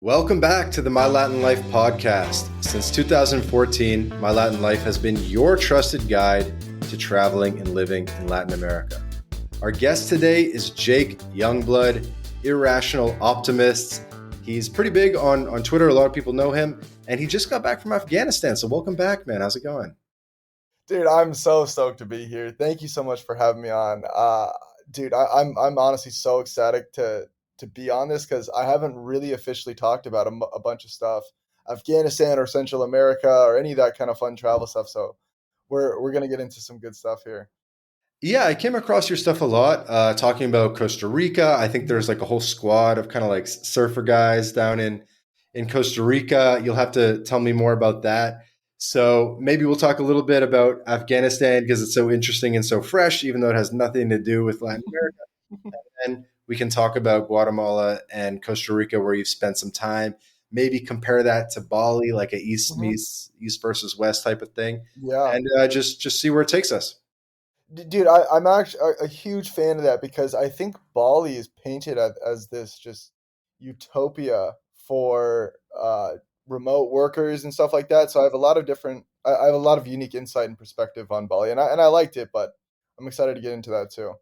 Welcome back to the MyLatinLife podcast. Since 2014, MyLatinLife has been your trusted guide to traveling and living in Latin America. Our guest today is Jakeyngblood, Irrational Optimist. He's pretty big on Twitter. A lot of people know him, and he just got back from Afghanistan. So welcome back, man. How's it going? Dude, I'm so stoked to be here. Thank you so much for having me on. Dude, I'm honestly so ecstatic to be on this because I haven't really officially talked about a bunch of stuff, Afghanistan or Central America or any of that kind of fun travel stuff. So we're gonna get into some good stuff here. Yeah, I came across your stuff a lot, talking about Costa Rica. I think there's like a whole squad of kind of like surfer guys down in Costa Rica. You'll have to tell me more about that. So maybe we'll talk a little bit about Afghanistan because it's so interesting and so fresh, even though it has nothing to do with Latin America. And we can talk about Guatemala and Costa Rica, where you've spent some time. Maybe compare that to Bali, like a Mhm. east versus west type of thing, Yeah. and just see where it takes us. Dude, I'm actually a huge fan of that because I think Bali is painted as this just utopia for remote workers and stuff like that. So I have a lot of I have a lot of unique insight and perspective on Bali, and I liked it, but I'm excited to get into that too.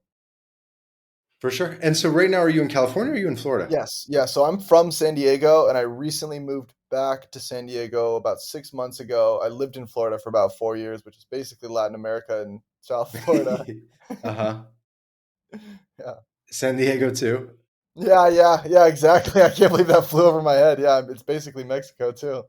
For sure. And so right now, are you in California or are you in Florida? Yes, yeah. So I'm from San Diego, and I recently moved back to San Diego about 6 months ago. I lived in Florida for about 4 years, which is basically Latin America and South Florida. Uh-huh. Yeah. San Diego too. Yeah, exactly. I can't believe that flew over my head. Yeah, it's basically Mexico too.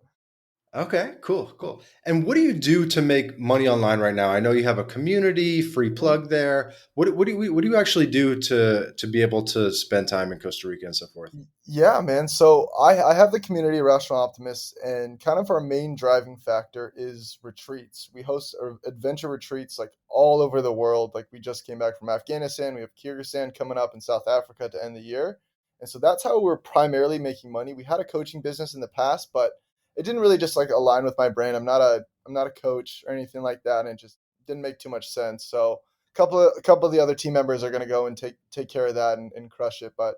Okay, cool. And what do you do to make money online right now? I know you have a community, free Mhm. plug there. What do you actually do to be able to spend time in Costa Rica and so forth? Yeah, man. So I have the community Rational Optimists, and kind of our main driving factor is retreats. We host adventure retreats like all over the world. Like we just came back from Afghanistan. We have Kyrgyzstan coming up in South Africa to end the year. And so that's how we're primarily making money. We had a coaching business in the past, but it didn't really just like align with my brain. I'm not a coach or anything like that, and it just didn't make too much sense. So a couple of the other team members are going to go and take care of that and crush it. But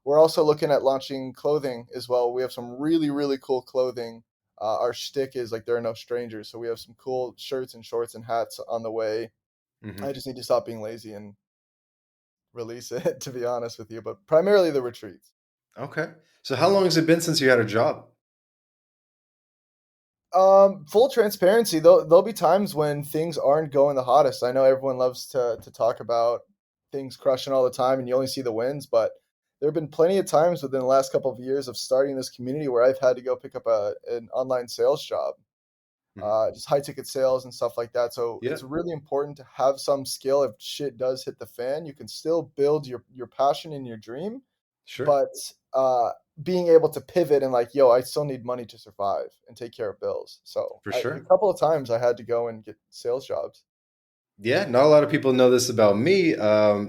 we're also looking at launching clothing as well. We have some really cool clothing. Our shtick is like there are no strangers, so we have some cool shirts and shorts and hats on the way. I Hmm. just need to stop being lazy and release it, to be honest with you. But primarily the retreats. Okay. So how long has it been since you had a job? Full transparency, there'll be times when things aren't going the hottest. I know everyone loves to talk about things crushing all the time, and you only see the wins, but there have been plenty of times within the last couple of years of starting this community where I've had to go pick up an online sales job, Hmm. just high ticket sales and stuff like that. So Yeah, it's really important to have some skill. If shit does hit the fan, you can still build your passion and your dream, sure. but being able to pivot and like, yo, I still need money to survive and take care of bills. So For a sure. couple of times I had to go and get sales jobs. Yeah, not a lot of people know this about me.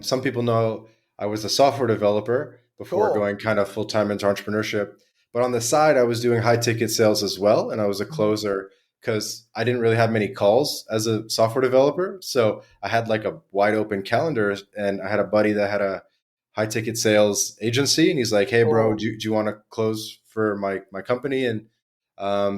Some people know I was a software developer before Cool. going kind of full time into entrepreneurship. But on the side, I was doing high ticket sales as well. And I was a Mhm. closer because I didn't really have many calls as a software developer. So I had like a wide open calendar. And I had a buddy that had a high ticket sales agency. And he's like, hey, bro, Cool. do you want to close for my company? And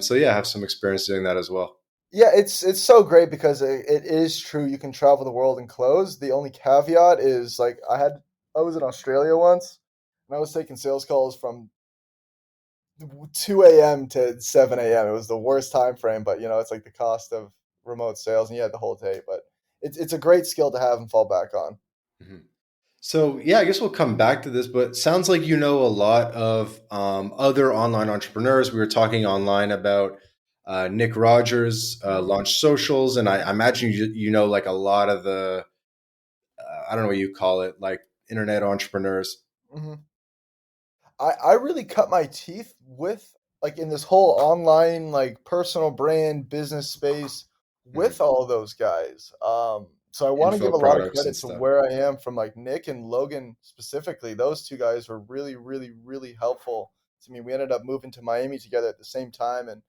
so, yeah, I have some experience doing that as well. Yeah, it's so great because it is true. You can travel the world and close. The only caveat is like I was in Australia once and I was taking sales calls from 2 a.m. to 7 a.m. It was the worst time frame, but it's like the cost of remote sales and you had the whole day. But it's a great skill to have and fall back on. Mhm. So yeah, I guess we'll come back to this, but sounds like you know a lot of other online entrepreneurs. We were talking online about Nick Rogers, Launch Socials, and I imagine you know like a lot of the I don't know what you call it, like internet entrepreneurs. Hmm. I really cut my teeth with like in this whole online like personal brand business space Mhm. with all those guys. So I want to Info give a lot of products and credit to stuff. where I am from like Nick and Logan specifically. Those two guys were really helpful to me. We ended up moving to Miami together at the same time, and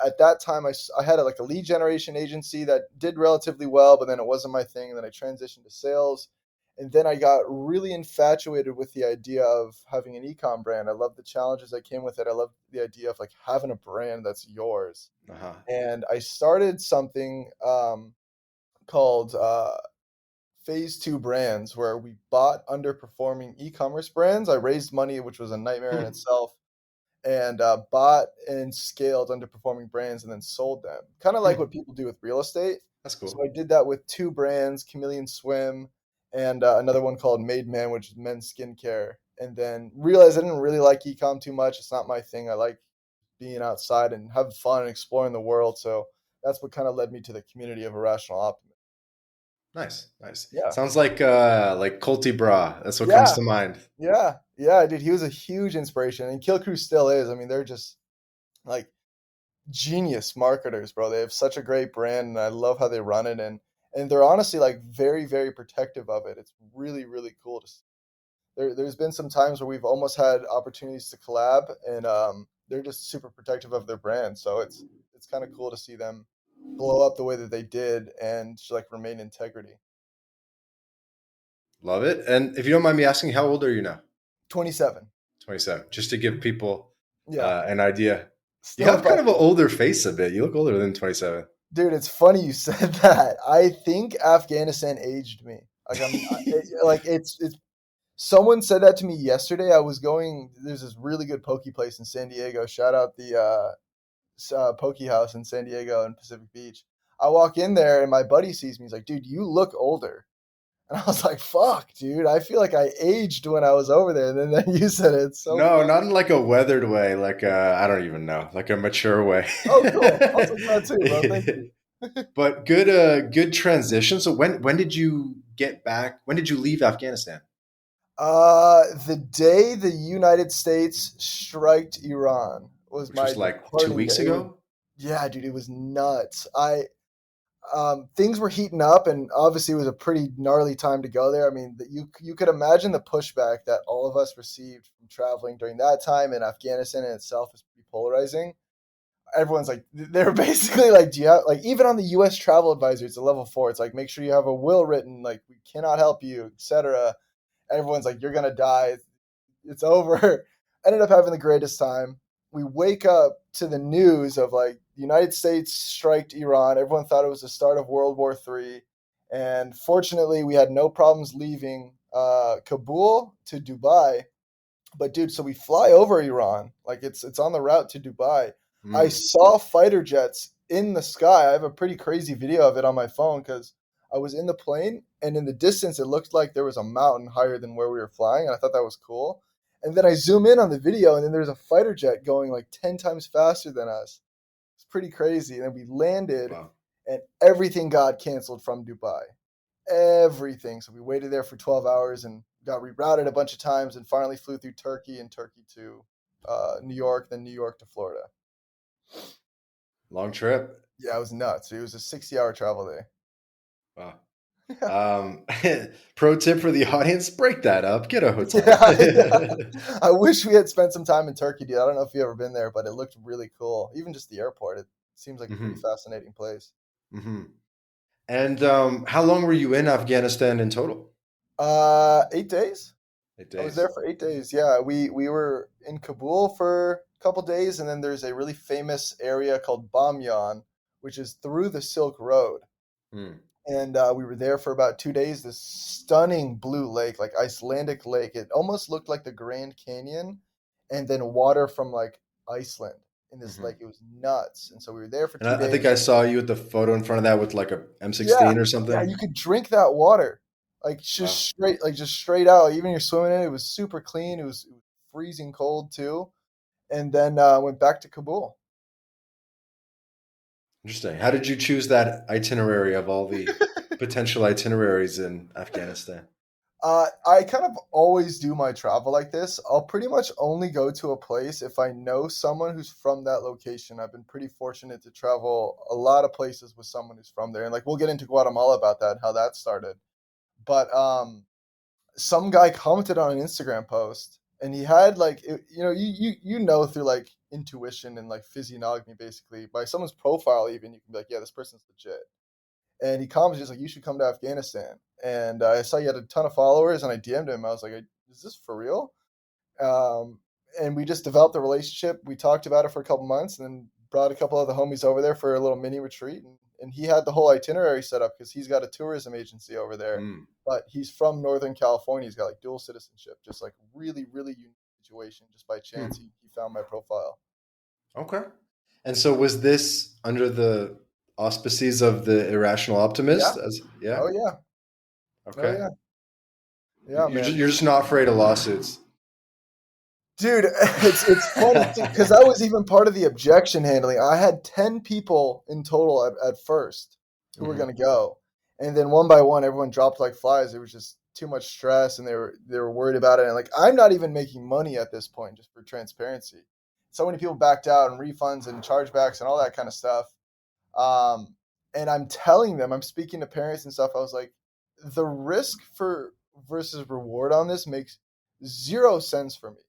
at that time I had like a lead generation agency that did relatively well, but then it wasn't my thing. And then I transitioned to sales, And then I got really infatuated with the idea of having an ecom brand. I love the challenges that came with it. I love the idea of like having a brand that's yours. Uh-huh. And I started something called Phase Two Brands, where we bought underperforming e-commerce brands. I raised money, which was a nightmare in Hmm. itself, and bought and scaled underperforming brands and then sold them. Kind of like Hmm. what people do with real estate. That's So cool. I did that with two brands, Chameleon Swim and another one called Made Man, which is men's skincare. And then realized I didn't really like ecom too much. It's not my thing. I like being outside and having fun and exploring the world. So that's what kind of led me to the community of Irrational Optimism. Nice, nice. Yeah. Sounds like Culty Bra. That's what comes Yeah. to mind. Yeah. Yeah, dude. He was a huge inspiration. And Kill Crew still is. I mean, they're just like genius marketers, bro. They have such a great brand, and I love how they run it, and they're honestly like very, very protective of it. It's really, really cool to see. There's been some times where we've almost had opportunities to collab, and they're just super protective of their brand. So it's kind of cool to see them blow up the way that they did and like remain integrity. Love it. And if you don't mind me asking, how old are you now? 27. 27. Just to give people Yeah, an idea. You still have kind about of an older face a bit. You look older than 27. dude. It's funny you said that. I think Afghanistan aged me. Like like it's someone said that to me yesterday. I was going. There's this really good poke place in San Diego. Shout out the Poke House in San Diego and Pacific Beach. I walk in there and my buddy sees me. He's like, "Dude, you look older." And I was like, "Fuck, dude! I feel like I aged when I was over there." And then you said it. It's so No, funny. not in like a weathered way, like I don't even know, like a mature way. Oh, cool. I'll take that too, bro. Thank you. But good transition. So when did you get back? When did you leave Afghanistan? The day the United States striked Iran was Which my was like two departing day. weeks It was, ago. yeah, dude, it was nuts. Things were heating up, and obviously it was a pretty gnarly time to go there. I mean, you could imagine the pushback that all of us received from traveling during that time, and Afghanistan in itself is pretty polarizing. Everyone's like, they're basically like, do you have, like, even on the U.S. travel advisory, it's a level 4. It's like, make sure you have a will written, like, we cannot help you, etc. Everyone's like, you're gonna die. It's over. Ended up having the greatest time. We wake up to the news of like the United States striked Iran. Everyone thought it was the start of World War III. And fortunately, we had no problems leaving Kabul to Dubai. But dude, so we fly over Iran, like it's on the route to Dubai. I Mm, saw fighter jets in the sky. I have a pretty crazy video of it on my phone because I was in the plane and in the distance it looked like there was a mountain higher than where we were flying, and I thought that was cool. And then I zoom in on the video, and then there's a fighter jet going like 10 times faster than us. It's pretty crazy. And then we landed, wow. and everything got canceled from Dubai, everything. So we waited there for 12 hours and got rerouted a bunch of times and finally flew through Turkey and Turkey to New York, then New York to Florida. Long trip. Yeah, it was nuts. It was a 60-hour travel day. Wow. Um, Pro tip for the audience: break that up. Get a hotel. Yeah, yeah. I wish we had spent some time in Turkey, dude. I don't know if you've ever been there, but it looked really cool. Even just the airport, it seems like a pretty Hmm. fascinating place. Hmm. And how long were you in Afghanistan in total? 8 days. I was there 8 days. for 8 days. Yeah, we were in Kabul for a couple days, and then there's a really famous area called Bamyan, which is through the Silk Road. Hmm. And we were there for about 2 days. This stunning blue lake, like Icelandic lake. It almost looked like the Grand Canyon, and then water from like Iceland in this Hmm. lake. It was nuts. And so we were there for And two I think days. I saw you with the photo in front of that with like a Yeah, M16 or yeah, something. you could drink that water, like Wow. just straight out. Like, even you're swimming in it, it was super clean. It was freezing cold too. And then went back to Kabul. Interesting. How did you choose that itinerary of all the potential itineraries in Afghanistan? I kind of always do my travel like this. I'll pretty much only go to a place if I know someone who's from that location. I've been pretty fortunate to travel a lot of places with someone who's from there. And like we'll get into Guatemala about that, how that started. But some guy commented on an Instagram post and he had like you know through like intuition and like physiognomy basically by someone's profile even you can be like, yeah, this person's legit. And he commented just like, you should come to Afghanistan. and I saw he had a ton of followers, and I DM'd him. I was like, "Is this for real?" Um, and we just developed a relationship. We talked about it for a couple months, and then brought a couple of the homies over there for a little mini retreat. And he had the whole itinerary set up because he's got a tourism agency over there. Mm, But he's from Northern California. He's got like dual citizenship, just like really, really unique situation. Just by chance, hmm. he found my profile. Okay. And so was this under the auspices of the Irrational Yeah. Optimist? As yeah. Oh yeah. Oh Okay. yeah. Yeah, man. You're just not afraid of lawsuits. Dude, it's funny too because I was even part of the objection handling. I had 10 people in total at first who were Hmm. going to go, and then one by one, everyone dropped like flies. It was just too much stress, and they were worried about it. And like, I'm not even making money at this point, just for transparency. So many people backed out and refunds and chargebacks and all that kind of stuff. Um, and I'm telling them, I'm speaking to parents and stuff. I was like, the risk for versus reward on this makes zero sense for me.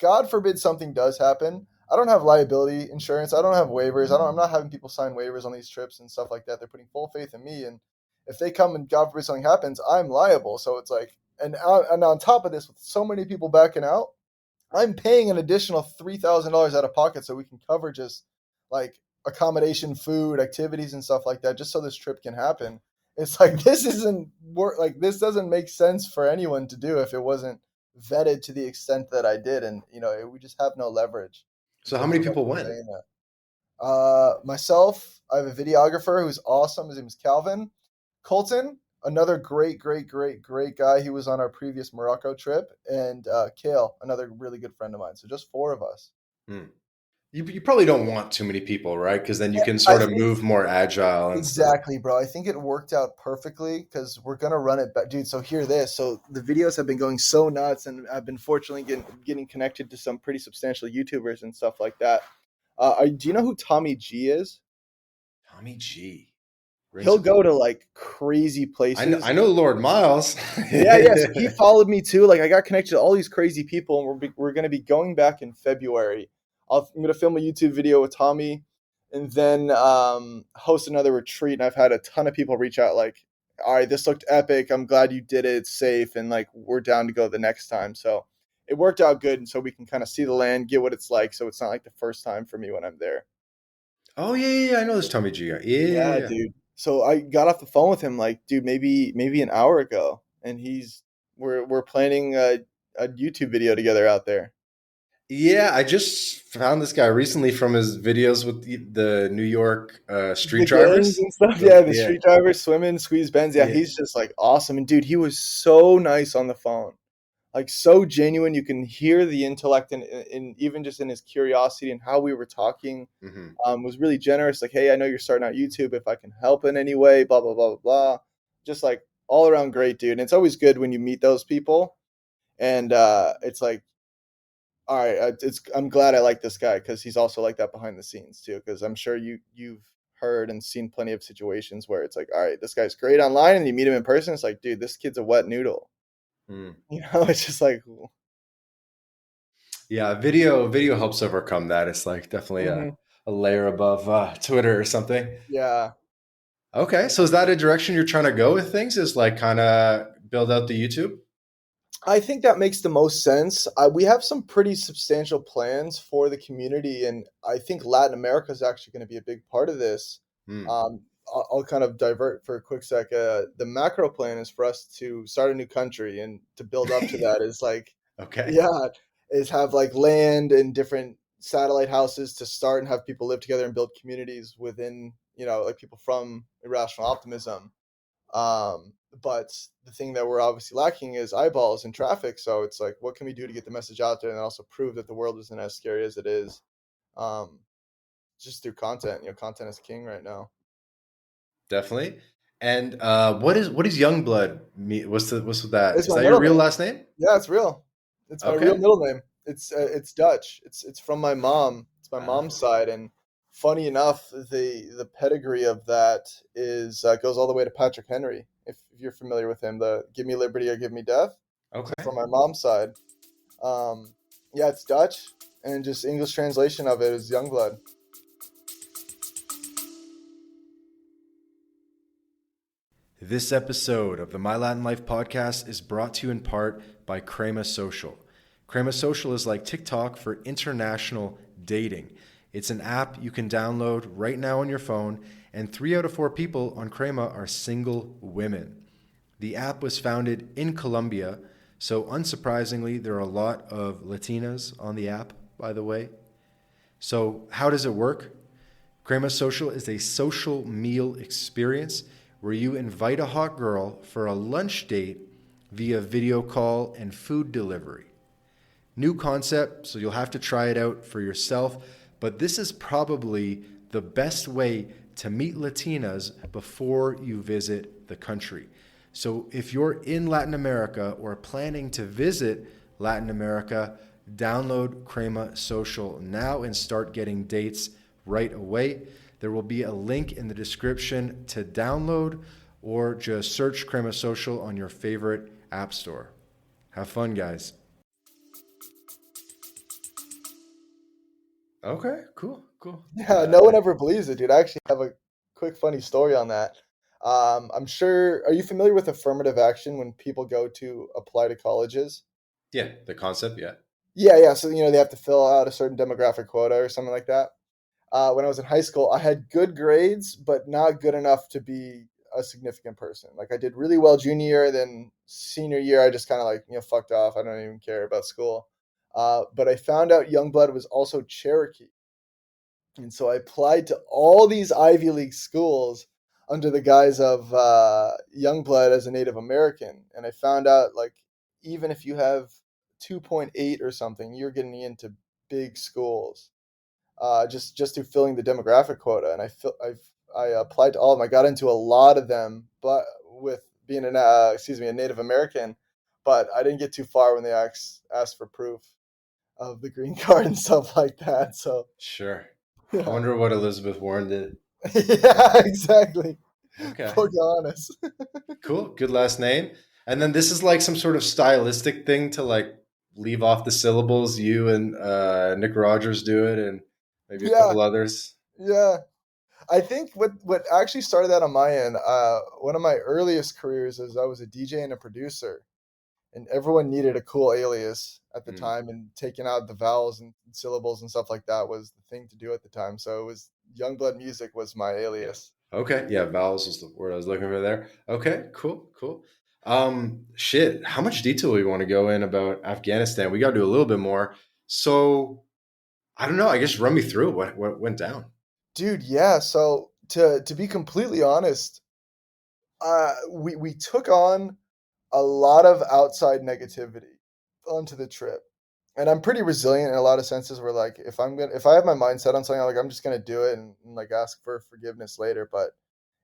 God forbid something does happen. I don't have liability insurance. I don't have waivers. I'm not having people sign waivers on these trips and stuff like that. They're putting full faith in me. And if they come and God forbid something happens, I'm liable. So it's like, and on top of this, with so many people backing out, I'm paying an additional $3,000 out of pocket so we can cover just like accommodation, food, activities, and stuff like that, just so this trip can happen. It's like this isn't work. Like this doesn't make sense for anyone to do if it wasn't vetted to the extent that I did, and we just have no leverage in So how terms many of like people went? saying that. Myself, I have a videographer who's awesome. His name is Calvin Colton, another great, great, great, great guy. He was on our previous Morocco trip, and Kale, another really good friend of mine. So just four of us. Hmm. You probably don't want too many people, right? Because then you can I sort of think move more agile and stuff. exactly, bro. I think it worked out perfectly because we're gonna run it back, dude. So hear this. So the videos have been going so nuts, and I've been fortunately getting connected to some pretty substantial YouTubers and stuff like that. Do you know who Tommy G is? Tommy G rings He'll a go bell. to like crazy I places. know Lord Miles. Yeah, yeah. So he followed me too. Like I got connected to all these crazy people, and we're gonna be going back in February. I'm gonna film a YouTube video with Tommy, and then host another retreat. And I've had a ton of people reach out, like, "All right, this looked epic. I'm glad you did it. It's safe, and like we're down to go the next time." So it worked out good, and so we can kind of see the land, get what it's like. So it's not like the first time for me when I'm there. Oh yeah, I know this Tommy G guy. Yeah, Yeah, yeah. dude. So I got off the phone with him like, dude, maybe an hour ago, and we're planning a YouTube video together out there. Yeah, I just found this guy recently from his videos with the New York street The gangs drivers. and stuff, yeah, the Yeah, street drivers swimming, squeeze bends. Yeah, yeah. he's just like awesome. And dude, he was so nice on the phone, like so genuine. You can hear the intellect in even just in his curiosity and how we were talking. Hmm. Was really generous. Like, hey, I know you're starting out YouTube. If I can help in any way, blah blah blah blah blah. Just like all around great dude. And it's always good when you meet those people, and it's like, all right, I'm glad I like this guy because he's also like that behind the scenes too. Because I'm sure you've heard and seen plenty of situations where it's like, all right, this guy's great online, and you meet him in person, it's like, dude, this kid's a wet noodle. It's just like, Yeah, video helps overcome that. It's like definitely mhm, a layer above Twitter or something. yeah. Okay, so is that a direction you're trying to go with things? Is like kind of build out the YouTube? I think that makes the most sense. We have some pretty substantial plans for the community, and I think Latin America is actually going to be a big part of this. Hmm. I'll kind of divert for a quick sec. The macro plan is for us to start a new country, and to build up to that is like, Okay. yeah, is have like land and different satellite houses to start and have people live together and build communities within, like people from Irrational Optimism. But the thing that we're obviously lacking is eyeballs and traffic. So it's like, what can we do to get the message out there and also prove that the world isn't as scary as it is? Um, just through content. Content is king right now. Definitely. And what is Youngblood mean? What's with that? It's Is my that your middle real name. last name? Yeah, it's real. It's my real Okay. middle name. It's Dutch. It's from my mom. It's my Ah, mom's side, and funny enough, the pedigree of that is goes all the way to Patrick Henry. If you're familiar with him, the "Give me liberty or give me death." So okay. from my mom's side, um, yeah, it's Dutch, and just English translation of it is Youngblood. This episode of the My Latin Life podcast is brought to you in part by Crema Social. Crema Social is like TikTok for international dating. It's an app you can download right now on your phone, and 3 out of 4 people on Crema are single women. The app was founded in Colombia, so unsurprisingly, there are a lot of Latinas on the app, by the way. So, how does it work? Crema Social is a social meal experience where you invite a hot girl for a lunch date via video call and food delivery. New concept, so you'll have to try it out for yourself, but this is probably the best way to meet Latinas before you visit the country. So if you're in Latin America or planning to visit Latin America, download Crema Social now and start getting dates right away. There will be a link in the description to download, or just search Crema Social on your favorite app store. Have fun, guys. Okay, cool. Yeah, no one ever believes it, dude. I actually have a quick funny story on that. I'm sure. Are you familiar with affirmative action when people go to apply to colleges? Yeah, the concept, yeah. Yeah. So they have to fill out a certain demographic quota or something like that. When I was in high school, I had good grades, but not good enough to be a significant person. Like I did really well junior year, then senior year, I just kind of fucked off. I don't even care about school. But I found out Youngblood was also Cherokee. And so I applied to all these Ivy League schools under the guise of Youngblood as a Native American. And I found out even if you have 2.8 or something, you're getting into big schools just through filling the demographic quota. And I applied to all of them. I got into a lot of them, but with being a Native American, but I didn't get too far when they asked for proof of the green card and stuff like that. So Sure. I yeah, wonder what Elizabeth Warren did. yeah, exactly. Okay. Pocahontas. Cool. Good last name. And then this is like some sort of stylistic thing to like leave off the syllables. You and Nick Rogers do it, and maybe a Yeah, couple others. yeah. I think what actually started that on my end, one of my earliest careers is I was a DJ and a producer, and everyone needed a cool alias at the Hmm. time, and taking out the vowels and syllables and stuff like that was the thing to do at the time. So it was Youngblood Music was my Yeah. alias. Okay. Yeah. Vowels is the word I was looking for there. Okay. Cool. Shit. How much detail we want to go in about Afghanistan? We got to do a little bit more. So I don't know. I guess run me through what went down. Dude, yeah. So to be completely honest, we took on a lot of outside negativity onto the trip. And I'm pretty resilient in a lot of senses where if I have my mindset on something, I'm just gonna do it and like ask for forgiveness later. But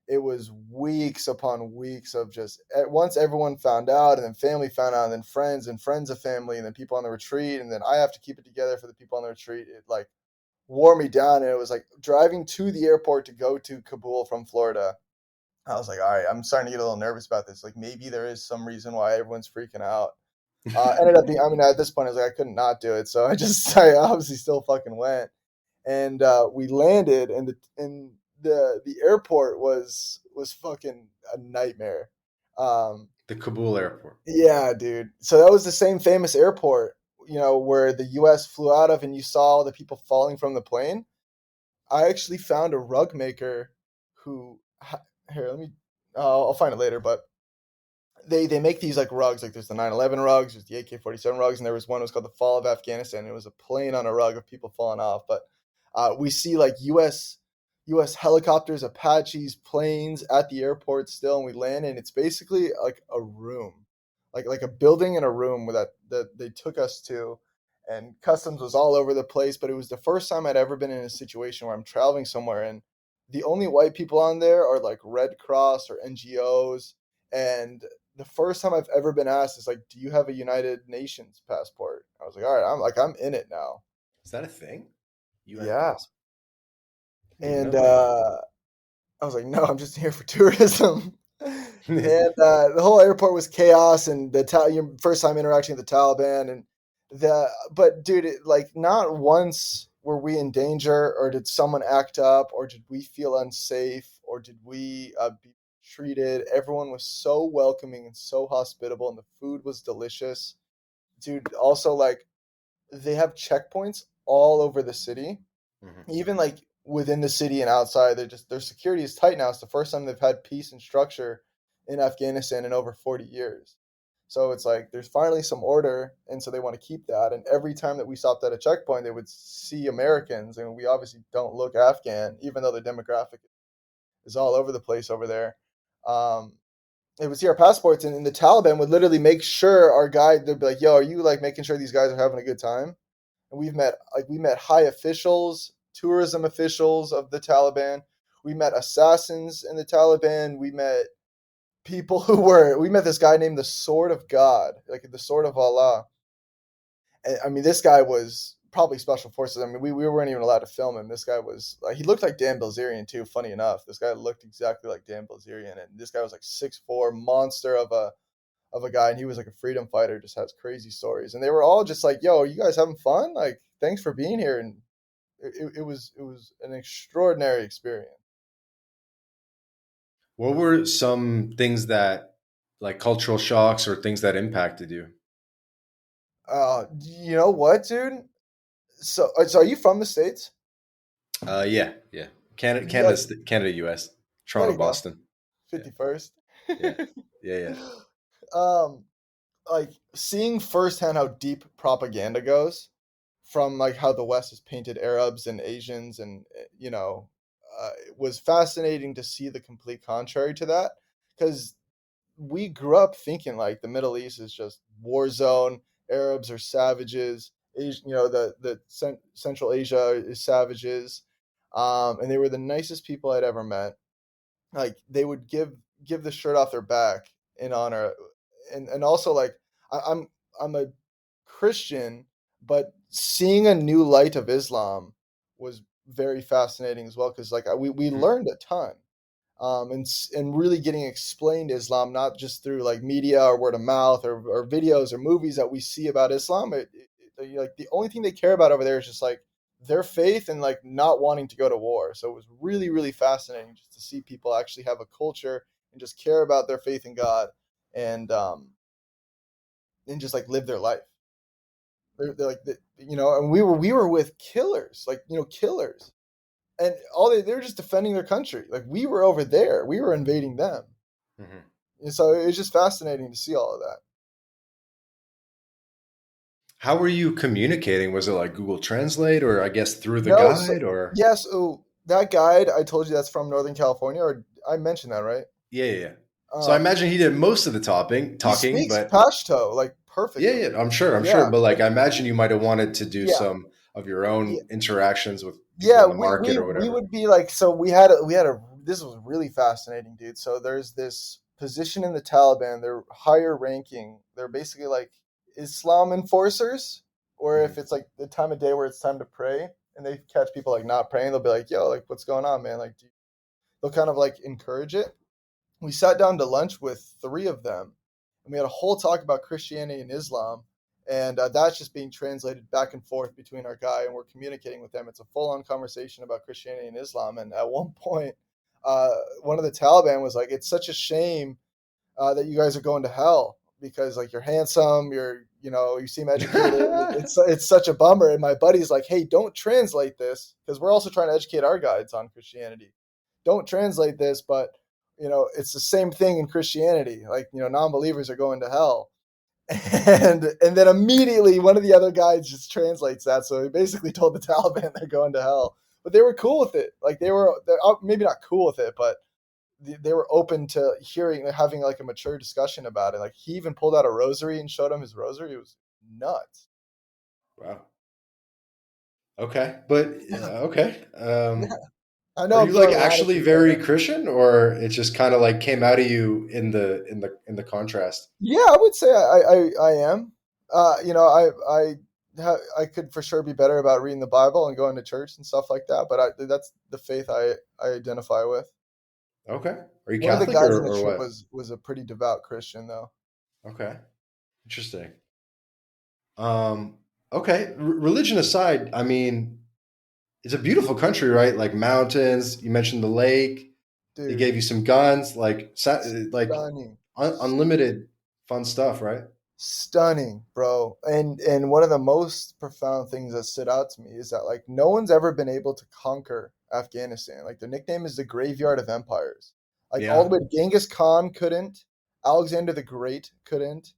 it was weeks upon weeks of just at once everyone found out, and then family found out, and then friends of family, and then people on the retreat, and then I have to keep it together for the people on the retreat. It like wore me down, and it was like driving to the airport to go to Kabul from Florida. I was like, all right, I'm starting to get a little nervous about this. Like maybe there is some reason why everyone's freaking out. Ended up being, I mean, at this point, I was like, I couldn't not do it. So I obviously still fucking went. And we landed, and the airport was fucking a nightmare. Um, The Kabul airport. yeah, dude. So that was the same famous airport, where the U.S. flew out of, and you saw all the people falling from the plane. I actually found a rug maker who here, let me. I'll find it later, but they make these like rugs. Like there's the 9/11 rugs, there's the AK-47 rugs, and there was one that was called the Fall of Afghanistan. It was a plane on a rug of people falling off. But we see like U.S. helicopters, Apaches, planes at the airport still, and we land, and it's basically like a room, like a building in a room that they took us to, and customs was all over the place. But it was the first time I'd ever been in a situation where I'm traveling somewhere, and the only white people on there are like Red Cross or NGOs, and the first time I've ever been asked is like, "Do you have a United Nations passport?" I was like, "All right, I'm in it now." Is that a thing? UN Yeah, pass? I didn't even and know that. I was like, "No, I'm just here for tourism." Yeah. And the whole airport was chaos, and your first time interacting with the Taliban, and but dude, like not once were we in danger, or did someone act up, or did we feel unsafe, or did we be treated. Everyone was so welcoming and so hospitable, and the food was delicious. Dude, also like they have checkpoints all over the city, Hmm. even like within the city and outside. They're just their security is tight now. It's the first time they've had peace and structure in Afghanistan in over 40 years. So it's like there's finally some order, and so they want to keep that. And every time that we stopped at a checkpoint, they would see Americans, and we obviously don't look Afghan, even though the demographic is all over the place over there. Um, they would see our passports, and the Taliban would literally make sure our guide. They'd be like, "Yo, are you like making sure these guys are having a good time?" And we met high officials, tourism officials of the Taliban. We met assassins in the Taliban. We met people who were. We met this guy named the Sword of God, like the Sword of Allah. And, I mean, this guy was probably special forces. I mean, we weren't even allowed to film him. This guy was like he looked like Dan Bilzerian too. Funny enough, this guy looked exactly like Dan Bilzerian, and this guy was like 6'4", monster of a guy, and he was like a freedom fighter. Just has crazy stories, and they were all just like, "Yo, are you guys having fun? Like, thanks for being here." And it was an extraordinary experience. What were some things that, like cultural shocks or things that impacted you? You know what, dude? So are you from the States? Yeah, yeah. Canada, Yeah, Canada, U.S., there Toronto, you go. Boston. Yeah, 51st. yeah, yeah, yeah. um, like seeing firsthand how deep propaganda goes from like how the West has painted Arabs and Asians, and it was fascinating to see the complete contrary to that, because we grew up thinking like the Middle East is just war zone. Arabs are savages. Central Asia is savages, and they were the nicest people I'd ever met. Like they would give the shirt off their back in honor, and also like I, I'm I'm a Christian, but seeing a new light of Islam was very fascinating as well, because like we Mhm. learned a ton, and really getting explained Islam not just through like media or word of mouth or videos or movies that we see about Islam. Like the only thing they care about over there is just like their faith and like not wanting to go to war. So it was really really fascinating just to see people actually have a culture and just care about their faith in God, and and just like live their life. They're like and we were with killers, like killers, and they were just defending their country. Like we were over there, we were invading them. Mhm. And so it was just fascinating to see all of that. How were you communicating? Was it like Google Translate, or I guess through the No, so guide, or? yeah, so that guide I told you that's from Northern California, or I mentioned that, right? Yeah, yeah, yeah. So I Um, imagine he did most of the he talking, speaks but Pashto like yeah, perfectly. yeah, I'm sure, Yeah, but like like I imagine you might have wanted to do yeah, some of your yeah, own interactions with people yeah. in the market or We whatever. would be like, so we had a this was really fascinating, dude. So there's this position in the Taliban. They're higher ranking. They're basically like Islam enforcers, or if Hmm. it's like the time of day where it's time to pray, and they catch people like not praying, they'll be like, "Yo, like what's going on, man?" Like they'll kind of like encourage it. We sat down to lunch with three of them, and we had a whole talk about Christianity and Islam, and that's just being translated back and forth between our guy, and we're communicating with them. It's a full-on conversation about Christianity and Islam, and at one point, uh, one of the Taliban was like, "It's such a shame that you guys are going to hell because like you're handsome, you seem educated. It's such a bummer." And my buddy's like, "Hey, don't translate this because we're also trying to educate our guides on Christianity. Don't translate this, but it's the same thing in Christianity. Like non-believers are going to hell." And then immediately one of the other guys just translates that. So he basically told the Taliban they're going to hell, but they were cool with it. Like they're maybe not cool with it, but they were open to having like a mature discussion about it. Like he even pulled out a rosary and showed him his rosary. It was nuts. Wow. Okay, but okay. Yeah, I know Are I'm you like throwing a lot at actually you, but very Christian, or it just kind of like came out of you in the contrast? yeah, I would say I am. I could for sure be better about reading the Bible and going to church and stuff like that. But that's the faith I identify with. Okay. Are you One of the Catholic, guys in the or trip what? was a pretty devout Christian though. Okay. Interesting. Um, okay. Religion aside, I mean, it's a beautiful country, right? Like mountains. You mentioned the lake. They dude, gave you some guns, like stunning, unlimited fun stuff, right? stunning, bro. And one of the most profound things that stood out to me is that like no one's ever been able to conquer Afghanistan. Like the nickname is the graveyard of empires. Like all the Yeah. way to Genghis Khan couldn't, Alexander the Great couldn't,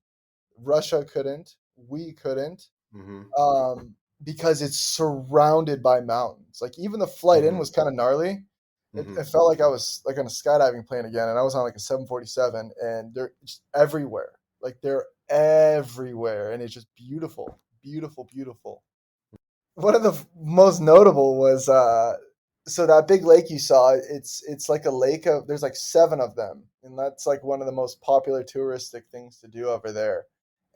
Russia couldn't, we couldn't, Mm-hmm. because it's surrounded by mountains. Like even the flight in Mm-hmm. was kind of gnarly. It Mm-hmm. felt like I was like on a skydiving plane again, and I was on like a 747, and they're just everywhere. Like they're everywhere, and it's just beautiful, beautiful, beautiful. One of the most notable was so that big lake you saw. It's like a lake of there's like seven of them, and that's like one of the most popular touristic things to do over there.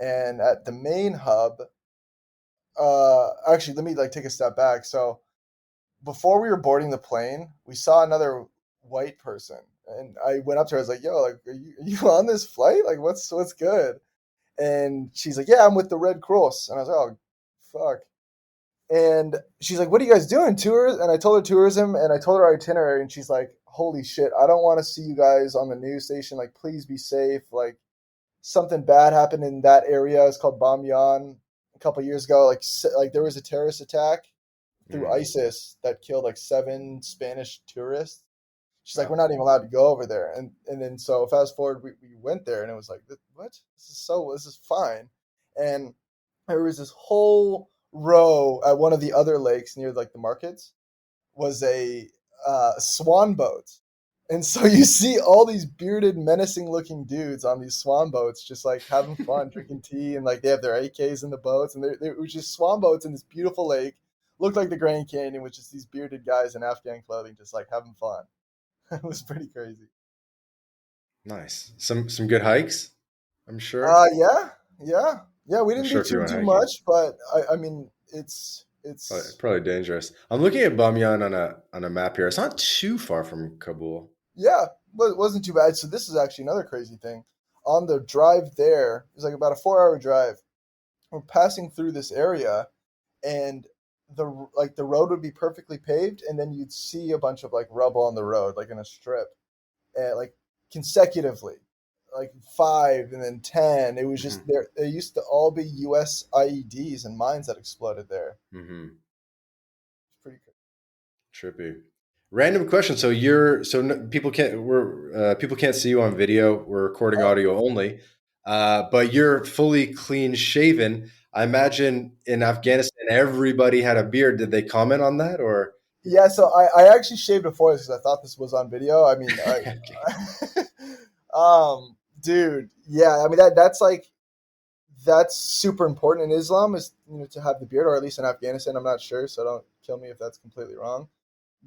And at the main hub, actually, let me like take a step back. So before we were boarding the plane, we saw another white person, and I went up to her. I was like, "Yo, like, are you on this flight? Like, what's good?" And she's like, "Yeah, I'm with the Red Cross." And I was like, "Oh, fuck." And she's like, "What are you guys doing? Tours?" And I told her tourism, and I told her our itinerary, and she's like, "Holy shit! I don't want to see you guys on the news station. Like, please be safe. Like, something bad happened in that area. It's called Bamyan a couple years ago. Like there was a terrorist attack through Mm-hmm. ISIS that killed like seven Spanish tourists. She's like, Wow. we're not even allowed to go over there. And then so fast forward, we went there, and it was like, what? This is fine. And there was this whole row at one of the other lakes near like the markets was a swan boat. And so you see all these bearded, menacing looking dudes on these swan boats, just like having fun, drinking tea, and like they have their AKs in the boats, and it was just swan boats in this beautiful lake, looked like the Grand Canyon, with just these bearded guys in Afghan clothing, just like having fun. It was pretty crazy. Nice. Some good hikes, I'm sure. Yeah, yeah, yeah. We I'm didn't do sure if you went too hiking. much, but I mean, it's Probably dangerous. I'm looking at Bamyan on a map here. It's not too far from Kabul. yeah, but it wasn't too bad. So this is actually another crazy thing. On the drive there, it was like about a 4 hour drive. We're passing through this area, and the road would be perfectly paved, and then you'd see a bunch of like rubble on the road, like in a strip, like consecutively, like five and then 10. It was just Mm-hmm. there. They used to all be U.S. IEDs and mines that exploded there. Mm-hmm. It's pretty cool. Trippy. Random question. So you're so people can't see you on video. We're recording Oh, audio only. But you're fully clean shaven. I imagine in Afghanistan everybody had a beard. Did they comment on that or? yeah. So I actually shaved before this because I thought this was on video. I mean, Okay. dude, yeah. I mean that's super important in Islam is to have the beard, or at least in Afghanistan. I'm not sure, so don't kill me if that's completely wrong.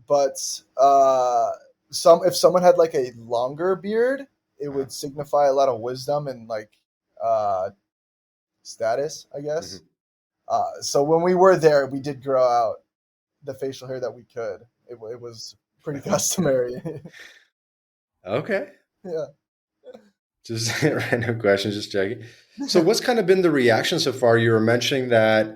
But some if someone had like a longer beard, it Uh-huh. would signify a lot of wisdom and like uh, status, I guess. Mhm. So when we were there, we did grow out the facial hair that we could. It was pretty Okay. customary. Okay. Yeah. Just random questions, just checking. So, what's kind of been the reaction so far? You were mentioning that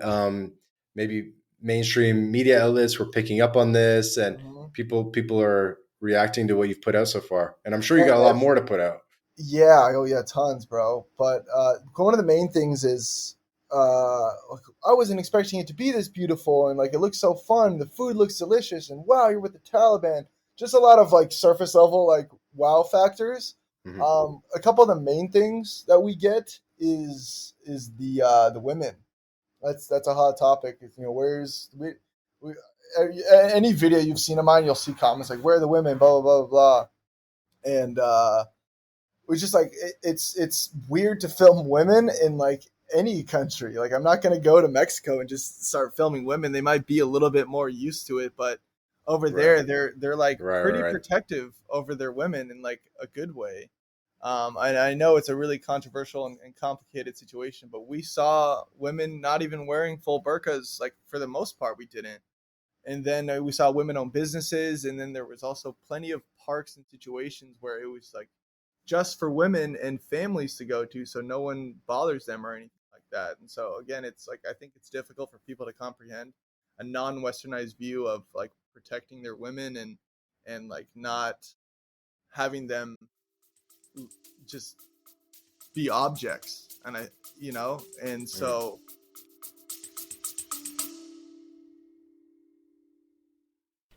maybe mainstream media outlets were picking up on this, and Mhm. people are reacting to what you've put out so far. And I'm sure you got a lot more to put out. Yeah, oh yeah, tons, bro. But one of the main things is I wasn't expecting it to be this beautiful, and like it looks so fun. The food looks delicious, and wow, you're with the Taliban. Just a lot of like surface level like wow factors. Hmm. A couple of the main things that we get is the women. That's a hot topic. Where's we any video you've seen of mine, you'll see comments like "Where are the women?" Blah blah blah blah, and was just like it's weird to film women in like any country. Like I'm not gonna go to Mexico and just start filming women. They might be a little bit more used to it, but over Right, there they're like pretty right. protective over their women in like a good way. I know it's a really controversial and complicated situation, but we saw women not even wearing full burqas. Like for the most part, we didn't. And then we saw women own businesses, and then there was also plenty of parks and situations where it was like just for women and families to go to, so no one bothers them or anything like that. And so again, it's like I think it's difficult for people to comprehend a non-westernized view of like protecting their women and like not having them just be objects, and and Mm. so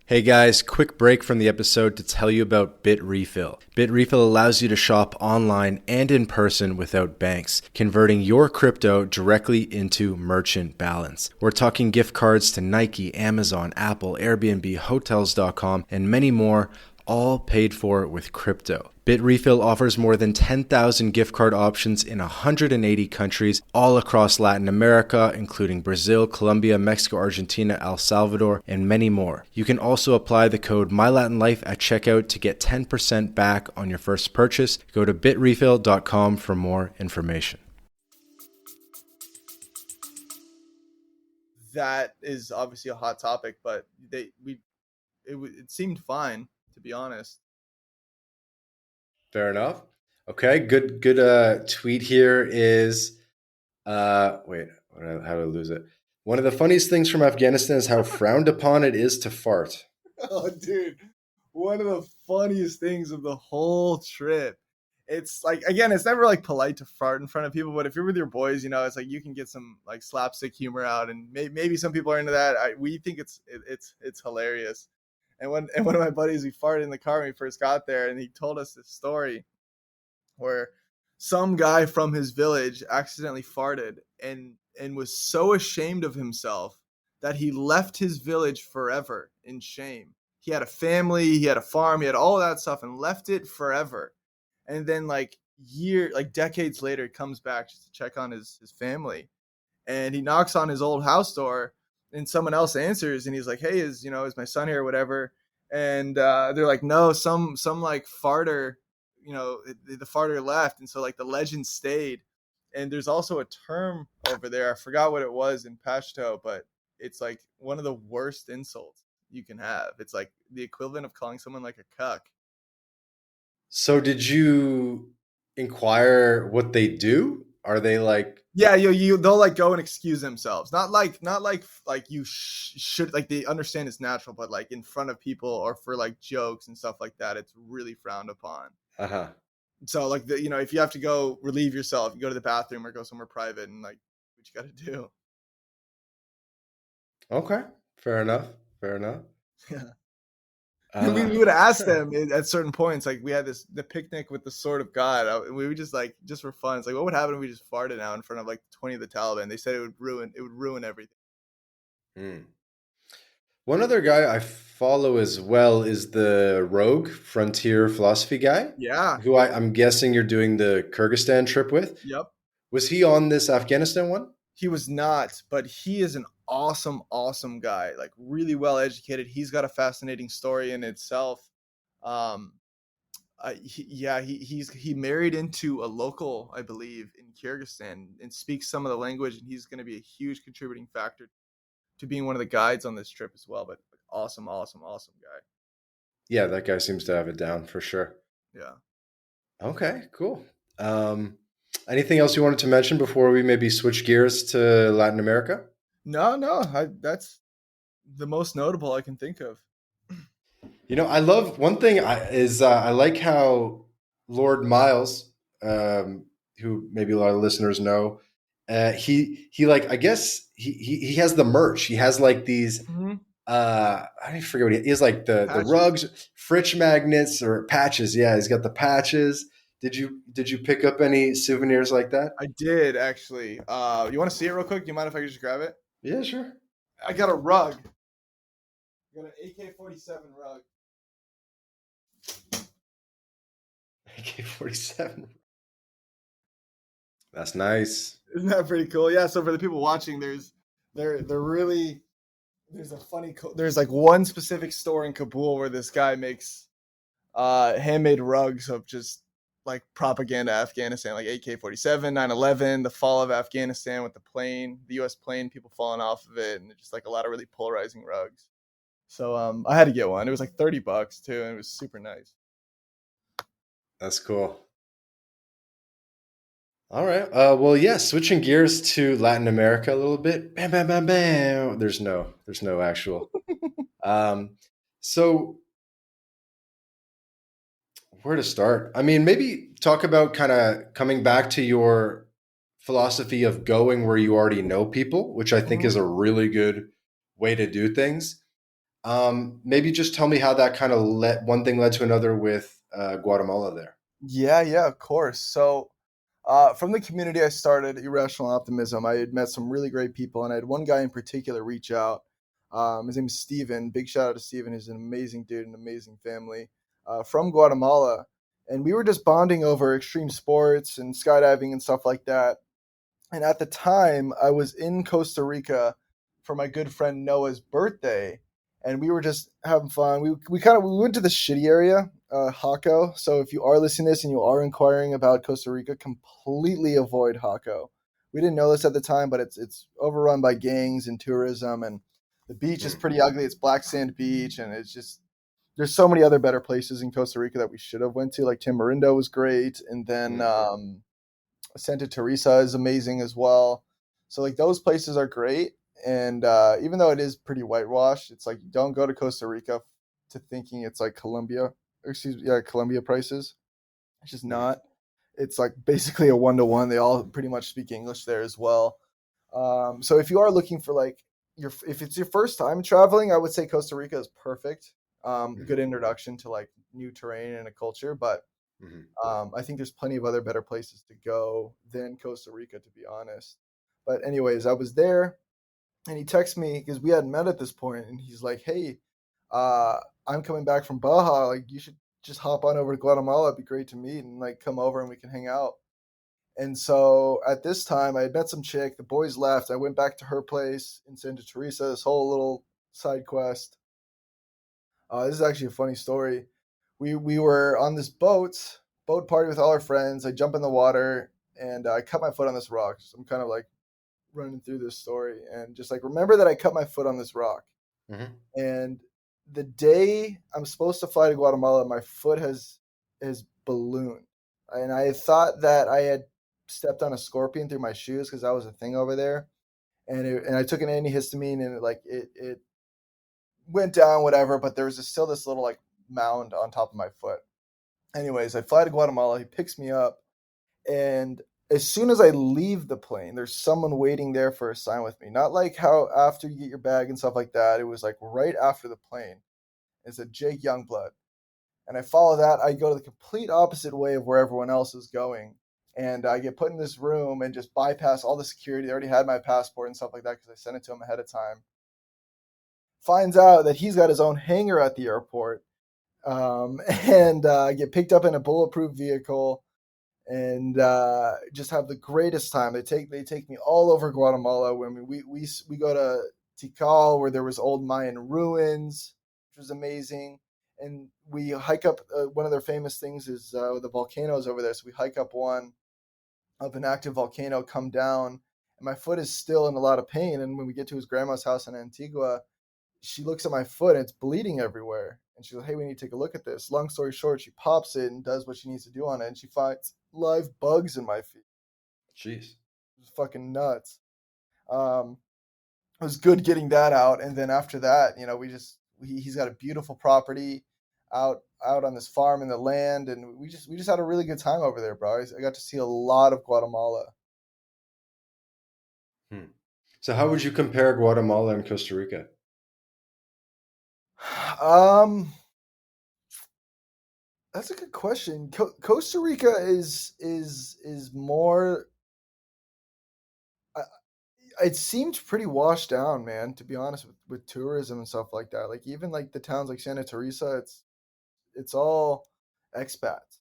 Hey guys, quick break from the episode to tell you about BitRefill. BitRefill allows you to shop online and in person without banks, converting your crypto directly into merchant balance. We're talking gift cards to Nike, Amazon, Apple, Airbnb, Hotels.com, and many more, all paid for with crypto. BitRefill offers more than 10,000 gift card options in 180 countries all across Latin America, including Brazil, Colombia, Mexico, Argentina, El Salvador, and many more. You can also apply the code MyLatinLife at checkout to get 10% back on your first purchase. Go to bitrefill.com for more information. that is obviously a hot topic, but it seemed fine, to be honest. Fair enough. Okay, good tweet here is wait, how did I lose it? One of the funniest things from Afghanistan is how frowned upon it is to fart. Oh, dude, one of the funniest things of the whole trip. It's like, again, it's never like polite to fart in front of people, but if you're with your boys, it's like you can get some like slapstick humor out, and maybe some people are into that. We think it's hilarious. And one of my buddies, we farted in the car when we first got there, and he told us this story where some guy from his village accidentally farted and was so ashamed of himself that he left his village forever in shame. He had a family, he had a farm, he had all of that stuff and left it forever. And then decades later, he comes back just to check on his family. And he knocks on his old house door and someone else answers and he's like, "Hey, is my son here or whatever?" And they're like, "No, some like farter, the farter left." And so like the legend stayed. And there's also a term over there, I forgot what it was in Pashto, but it's like one of the worst insults you can have. It's like the equivalent of calling someone like a cuck. So did you inquire what they do? Are they like Yeah, they'll like go and excuse themselves. Not like you should, like, they understand it's natural, but like in front of people or for like jokes and stuff like that, it's really frowned upon. uh-huh. So like if you have to go relieve yourself, you go to the bathroom or go somewhere private and like what you got to do. Okay. Fair enough. Fair enough. Yeah. And we, Uh we would ask them at certain points, like we had the picnic with the sword of God. We would just for fun. It's like, what would happen if we just farted out in front of like 20 of the Taliban? They said it would ruin everything. hmm. One other guy I follow as well is the Rogue Frontier Philosophy guy, Yeah. who I'm guessing you're doing the Kyrgyzstan trip with. Yep. Was he on this Afghanistan one? He was not, but he is an awesome, awesome guy. Like really well educated. He's got a fascinating story in itself. Um, he married into a local, I believe, in Kyrgyzstan and speaks some of the language, and he's going to be a huge contributing factor to being one of the guides on this trip as well. But awesome, awesome, awesome guy. Yeah, that guy seems to have it down for sure. Yeah. Okay, cool. Um, Anything else you wanted to mention before we maybe switch gears to Latin America? No, that's the most notable I can think of. I love one thing I like how Lord Miles, who maybe a lot of listeners know, he like I guess he has the merch. He has like these Mm-hmm. I forget what he has like the Patches. rugs, fridge magnets or patches. Yeah, he's got the patches. Did you pick up any souvenirs like that? I did actually. You want to see it real quick? Do you mind if I could just grab it? Yeah, sure. I got a rug. I got an AK-47 rug. AK-47. That's nice. Isn't that pretty cool? Yeah. So for the people watching, they're really there's a there's like one specific store in Kabul where this guy makes handmade rugs of just like propaganda Afghanistan, like AK-47, 9/11, the fall of Afghanistan with the US plane, people falling off of it, and just like a lot of really polarizing rugs. So I had to get one. It was like $30 too, and it was super nice. That's cool. All right. Well, yeah. Switching gears to Latin America a little bit. Bam, bam, bam, bam. There's no actual. Um, so Where to start? I mean, maybe talk about kind of coming back to your philosophy of going where you already know people, which I think is Mhm. a really good way to do things. Maybe just tell me how that kind of one thing led to another with Guatemala there. Yeah, yeah, of course. So, from the community I started, Irrational Optimism, I had met some really great people, and I had one guy in particular reach out. His name is Steven. Big shout out to Steven. He's an amazing dude, an amazing family from Guatemala. And we were just bonding over extreme sports and skydiving and stuff like that. And at the time, I was in Costa Rica for my good friend Noah's birthday, and we were just having fun. We went to the shitty area, Jaco. So if you are listening to this and you are inquiring about Costa Rica, completely avoid Jaco. We didn't know this at the time, but it's overrun by gangs and tourism, and the beach is Hmm. pretty ugly. It's black sand beach, and it's just there's so many other better places in Costa Rica that we should have went to. Like Tamarindo was great, and then Hmm. Santa Teresa is amazing as well. So like those places are great, and even though it is pretty whitewashed, it's like don't go to Costa Rica to thinking it's like Colombia, or excuse me, yeah, Colombia prices. It's just Hmm. not. It's like basically a 1-to-1. They all pretty much speak English there as well. So if you are looking for like if it's your first time traveling, I would say Costa Rica is perfect. Good Hmm. introduction to like new terrain and a culture, but Hmm. I think there's plenty of other better places to go than Costa Rica, to be honest. But anyways, I was there, and he texted me because we hadn't met at this point, and he's like, "Hey, uh, I'm coming back from Baja. Like, you should just hop on over to Guatemala. It'd be great to meet, and like come over and we can hang out." And so at this time, I had met some chick. The boys left. I went back to her place in Santa Teresa. This whole little side quest. This is actually a funny story. We were on this boat party with all our friends. I jump in the water and I cut my foot on this rock. So I'm kind of like running through this story and just like remember that I cut my foot on this rock. Hmm. And the day I'm supposed to fly to Guatemala, my foot has ballooned. And I thought that I had stepped on a scorpion through my shoes because that was a thing over there. And I took an antihistamine and it went down whatever, but there was still this little like mound on top of my foot. Anyways, I fly to Guatemala. He picks me up, and as soon as I leave the plane, there's someone waiting there for a sign with me. Not like how after you get your bag and stuff like that. It was like right after the plane. It's a Jake Youngblood, and I follow that. I go the complete opposite way of where everyone else is going, and I get put in this room and just bypass all the security. They already had my passport and stuff like that because I sent it to him ahead of time. Finds out that he's got his own hangar at the airport, and get picked up in a bulletproof vehicle and just have the greatest time. They take me all over Guatemala. When we go to Tikal where there was old Mayan ruins, which was amazing, and we hike up. One of their famous things is the volcanoes over there. So we hike up one of an active volcano, come down, and my foot is still in a lot of pain. And when we get to his grandma's house in Antigua, she looks at my foot and it's bleeding everywhere. And she's like, "Hey, we need to take a look at this." Long story short, she pops it and does what she needs to do on it. And she finds live bugs in my feet. Jeez. It was fucking nuts. Um, it was good getting that out. And then after that, he's got a beautiful property out on this farm in the land. And we just had a really good time over there, bro. I got to see a lot of Guatemala. Hmm. So, how would you compare Guatemala and Costa Rica? Um, that's a good question. Costa Rica is more I, it seemed pretty washed down, man, to be honest with tourism and stuff like that. Like even like the towns like Santa Teresa, it's all expats.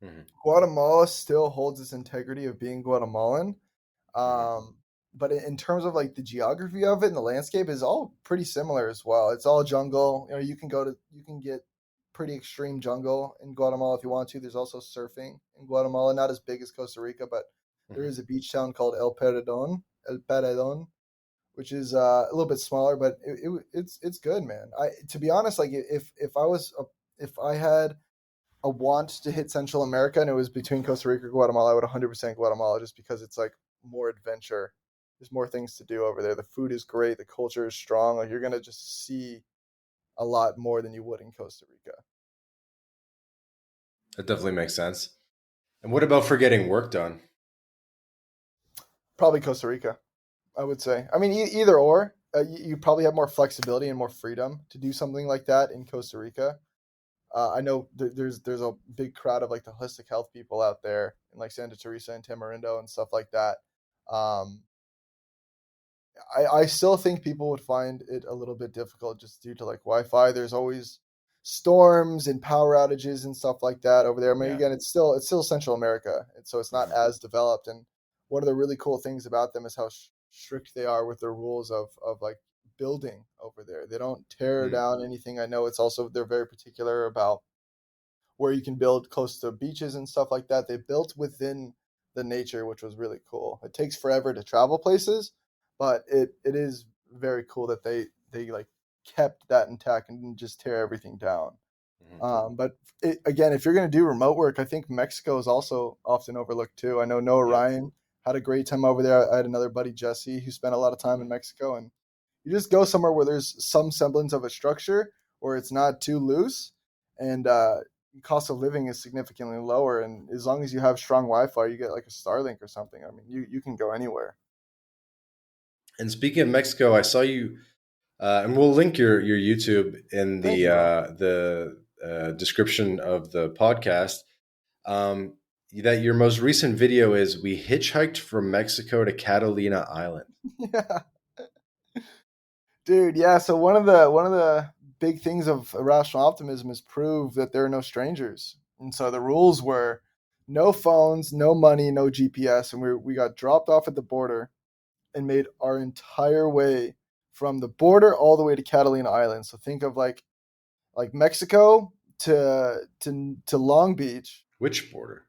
Hmm. Guatemala still holds its integrity of being Guatemalan. Hmm. Um, but in terms of like the geography of it and the landscape is all pretty similar as well. It's all jungle. You can get pretty extreme jungle in Guatemala if you want to. There's also surfing in Guatemala, not as big as Costa Rica, but there Hmm. is a beach town called El Paredon, which is a little bit smaller, but it's good, man. I to be honest, like if I had a want to hit Central America and it was between Costa Rica and Guatemala, I would 100% Guatemala just because it's like more adventure. There's more things to do over there. The food is great. The culture is strong. Like you're gonna just see a lot more than you would in Costa Rica. That definitely makes sense. And what about for getting work done? Probably Costa Rica, I would say. I mean, either or. You probably have more flexibility and more freedom to do something like that in Costa Rica. I know there's a big crowd of like the holistic health people out there in like Santa Teresa and Tamarindo and stuff like that. Um, I still think people would find it a little bit difficult just due to like Wi-Fi. There's always storms and power outages and stuff like that over there. I mean, Yeah. again, it's still Central America, and so it's not Mhm. as developed. And one of the really cool things about them is how strict they are with their rules of like building over there. They don't tear Mm. down anything. I know it's also they're very particular about where you can build close to beaches and stuff like that. They built within the nature, which was really cool. It takes forever to travel places, but it is very cool that they like kept that intact and didn't just tear everything down. Mhm. But again, if you're going to do remote work, I think Mexico is also often overlooked too. I know Noah Yep. Ryan had a great time over there. I had another buddy, Jesse, who spent a lot of time in Mhm. Mexico. And you just go somewhere where there's some semblance of a structure, where it's not too loose, and cost of living is significantly lower. And as long as you have strong Wi-Fi, you get like a Starlink or something. I mean, you can go anywhere. And speaking of Mexico, I saw you, and we'll link your YouTube in Thank you, bro. the description of the podcast. Um, that your most recent video is we hitchhiked from Mexico to Catalina Island. Yeah. Dude, yeah. So one of the big things of irrational optimism is prove that there are no strangers. And so the rules were no phones, no money, no GPS, and we got dropped off at the border and made our entire way from the border all the way to Catalina Island. So think of like Mexico to Long Beach, Which border?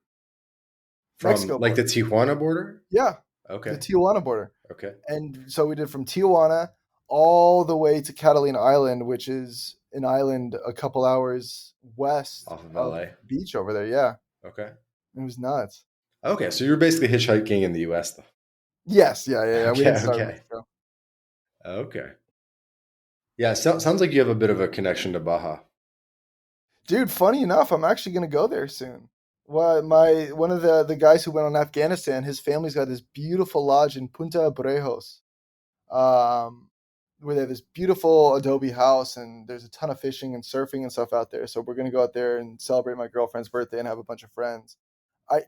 From Mexico like the border. Tijuana border? Yeah, the Okay. Tijuana border. Okay. And so we did from Tijuana all the way to Catalina Island, which is an island a couple hours west Off of of LA. the beach over there. Yeah, Okay. it was nuts. Okay. So you're basically hitchhiking in the US though. Yes, yeah, yeah, yeah. We Okay. didn't start in Okay. Mexico, Okay. Yeah. Sounds like you have a bit of a connection to Baja. dude. Funny enough, I'm actually gonna go there soon. Well, my one of the guys who went on Afghanistan, his family's got this beautiful lodge in Punta Brejos, um, where they have this beautiful adobe house, and there's a ton of fishing and surfing and stuff out there. So we're gonna go out there and celebrate my girlfriend's birthday and have a bunch of friends.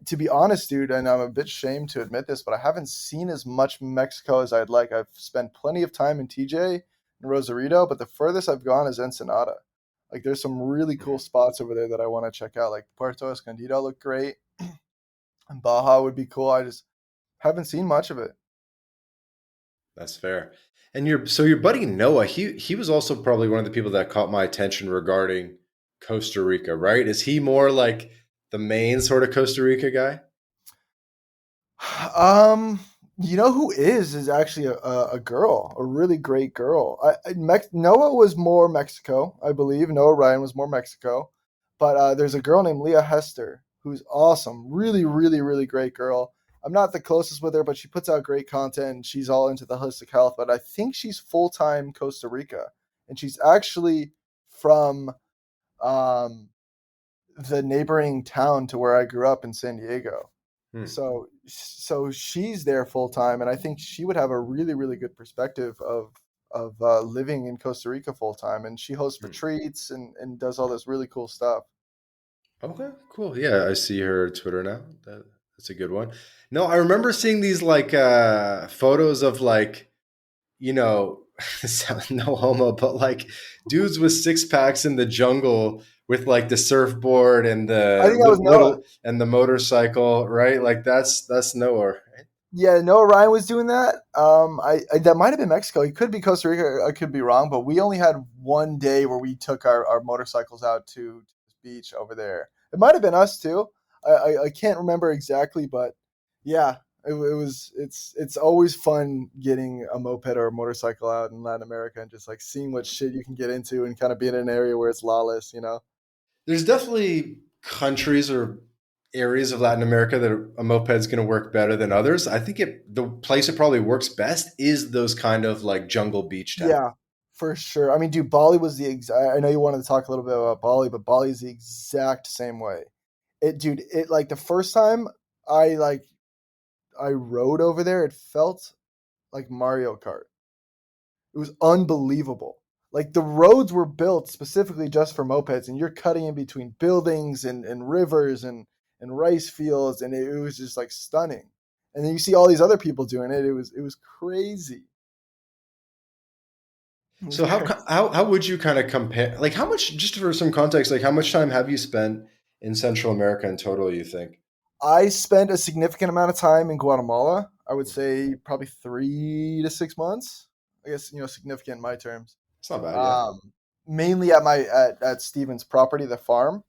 To be honest, dude, and I'm a bit ashamed to admit this, but I haven't seen as much Mexico as I'd like. I've spent plenty of time in TJ and Rosarito, but the furthest I've gone is Ensenada. Like, there's some really cool Mhm. spots over there that I want to check out. Like Puerto Escondido look great, and Baja would be cool. I just haven't seen much of it. That's fair. And your buddy Noah, he was also probably one of the people that caught my attention regarding Costa Rica, right? Is he more like the main sort of Costa Rica guy? Um, you know who is actually a girl, a really great girl. Noah was more Mexico, I believe. Noah Ryan was more Mexico, but there's a girl named Leah Hester who's awesome, really, really, really great girl. I'm not the closest with her, but she puts out great content. And she's all into the holistic health, but I think she's full time Costa Rica, and she's actually from um, the neighboring town to where I grew up in San Diego. Hmm. So she's there full time, and I think she would have a really really good perspective of living in Costa Rica full time. And she hosts Hmm. retreats and does all this really cool stuff. Okay, cool. Yeah, I see her Twitter now. That's a good one. No, I remember seeing these like photos of like, you know, no homo, but like dudes with six packs in the jungle with like the surfboard and I the think that was Noah. little and the motorcycle, right? Like that's Noah, right? Yeah, Noah Ryan was doing that. I that might have been Mexico. It could be Costa Rica. I could be wrong, but we only had one day where we took our motorcycles out to this beach over there. It might have been us too. I can't remember exactly, but yeah, it was. It's always fun getting a moped or a motorcycle out in Latin America and just like seeing what shit you can get into and kind of being in an area where it's lawless. You know. There's definitely countries or areas of Latin America that a moped is going to work better than others. I think the place it probably works best is those kind of like jungle beach towns. Yeah, for sure. I mean, dude, Bali was the exact. I know you wanted to talk a little bit about Bali, but Bali is the exact same way. Dude, it like the first time I like I rode over there, it felt like Mario Kart. It was unbelievable. Like the roads were built specifically just for mopeds, and you're cutting in between buildings and rivers and rice fields, and it was just like stunning. And then you see all these other people doing it. It was crazy. It was So how crazy. co- how would you kind of compare? Like, how much? Just for some context, like how much time have you spent in Central America in total? You think? I spent a significant amount of time in Guatemala. I would say probably 3 to 6 months. I guess significant in my terms. It's not bad, yeah. Um, Mainly at Steven's property, the farm.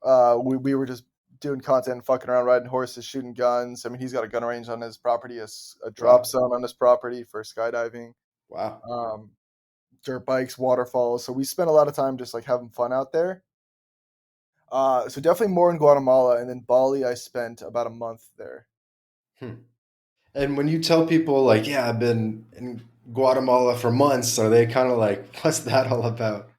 We were just doing content, fucking around, riding horses, shooting guns. I mean, he's got a gun range on his property, a drop Wow, zone on his property for skydiving, wow. um, dirt bikes, waterfalls. So we spent a lot of time just like having fun out there. So definitely more in Guatemala, and then Bali. I spent about a month there. Hmm. And when you tell people like, yeah, I've been in Guatemala for months, are they kind of like, what's that all about?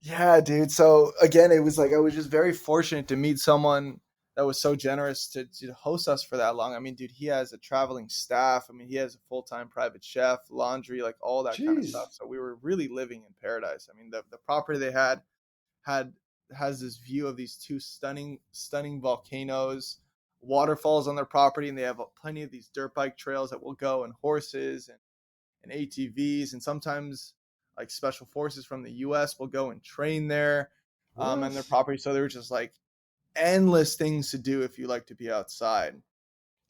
Yeah, dude. So again, it was like I was just very fortunate to meet someone that was so generous to host us for that long. I mean, dude, he has a traveling staff. I mean, he has a full-time private chef, laundry, like all that kind of Jeez. stuff. So we were really living in paradise. I mean, the property they had has this view of these two stunning volcanoes, waterfalls on their property, and they have plenty of these dirt bike trails that will go, and horses and ATVs, and sometimes like special forces from the U.S. will go and train there on their What? property. So there were just like endless things to do if you like to be outside.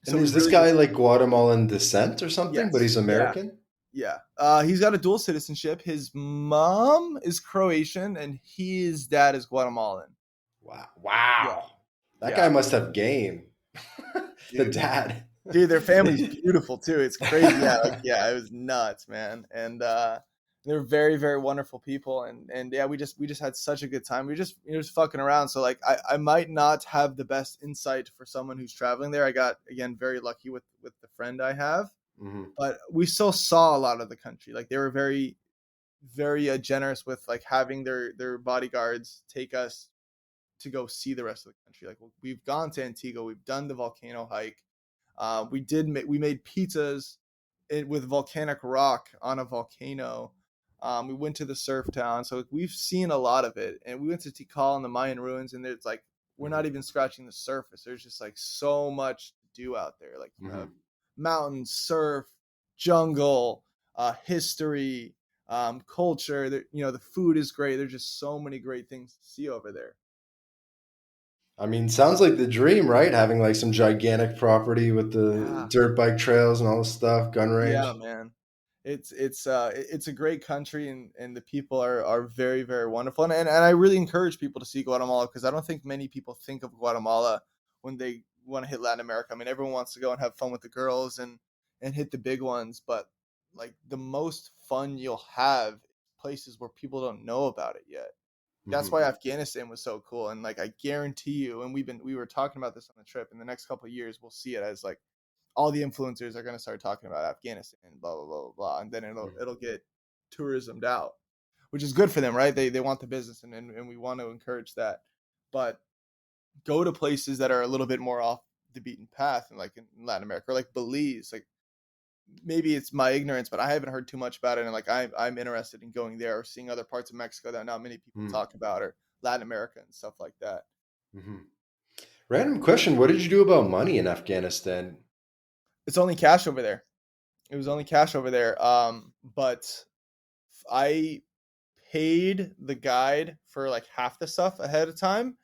So And it was is this really guy just like Guatemalan descent or something, but yes, he's yeah, American? yeah. He's got a dual citizenship. His mom is Croatian and his dad is Guatemalan. Wow. Yeah, Wow. That guy yeah, must have game. The dude. dad. Dude, their family's beautiful too. It's crazy. Yeah, like yeah, it was nuts, man. And they're very, very wonderful people. And yeah, we just had such a good time. We were just fucking around. So like I might not have the best insight for someone who's traveling there. I got again very lucky with the friend I have, Hmm. but we still saw a lot of the country. Like they were very, very generous with like having their bodyguards take us to go see the rest of the country. Like we've gone to Antigua, we've done the volcano hike. We made pizzas with volcanic rock on a volcano. We went to the surf town, so we've seen a lot of it. And we went to Tikal and the Mayan ruins, and it's like we're not Hmm. even scratching the surface. There's just like so much to do out there. Like you have Hmm. mountains, surf, jungle, history, culture. The food is great. There's just so many great things to see over there. I mean, sounds like the dream, right? Having like some gigantic property with the Yeah, dirt bike trails and all this stuff, gun yeah, range. man. It's a great country, and the people are very, very wonderful, and I really encourage people to see Guatemala because I don't think many people think of Guatemala when they want to hit Latin America. I mean, everyone wants to go and have fun with the girls and hit the big ones, but like the most fun you'll have places where people don't know about it yet. That's Hmm. why Afghanistan was so cool, and like I guarantee you, and we were talking about this on the trip. In the next couple of years, we'll see it as like all the influencers are going to start talking about Afghanistan and blah blah blah blah blah, and then it'll get tourismed out, which is good for them, right? They want the business, and we want to encourage that, but go to places that are a little bit more off the beaten path, and like in Latin America, or like Belize, like maybe it's my ignorance, but I haven't heard too much about it, and like I'm interested in going there or seeing other parts of Mexico that not many people Hmm. talk about, or Latin America and stuff like that. Hmm. Random question: what did you do about money in Afghanistan? It's only cash over there. It was only cash over there. But I paid the guide for like half the stuff ahead of time,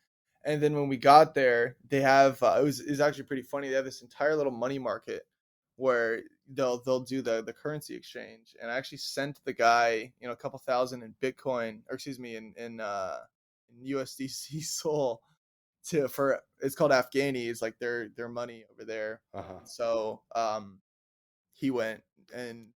and then when we got there, they have it was actually pretty funny. They have this entire little money market where they'll do the currency exchange, and I actually sent the guy a couple thousand in Bitcoin, or excuse me, in USDC Sol to for it's called Afghani. It's like their money over there. Uh huh. So he went and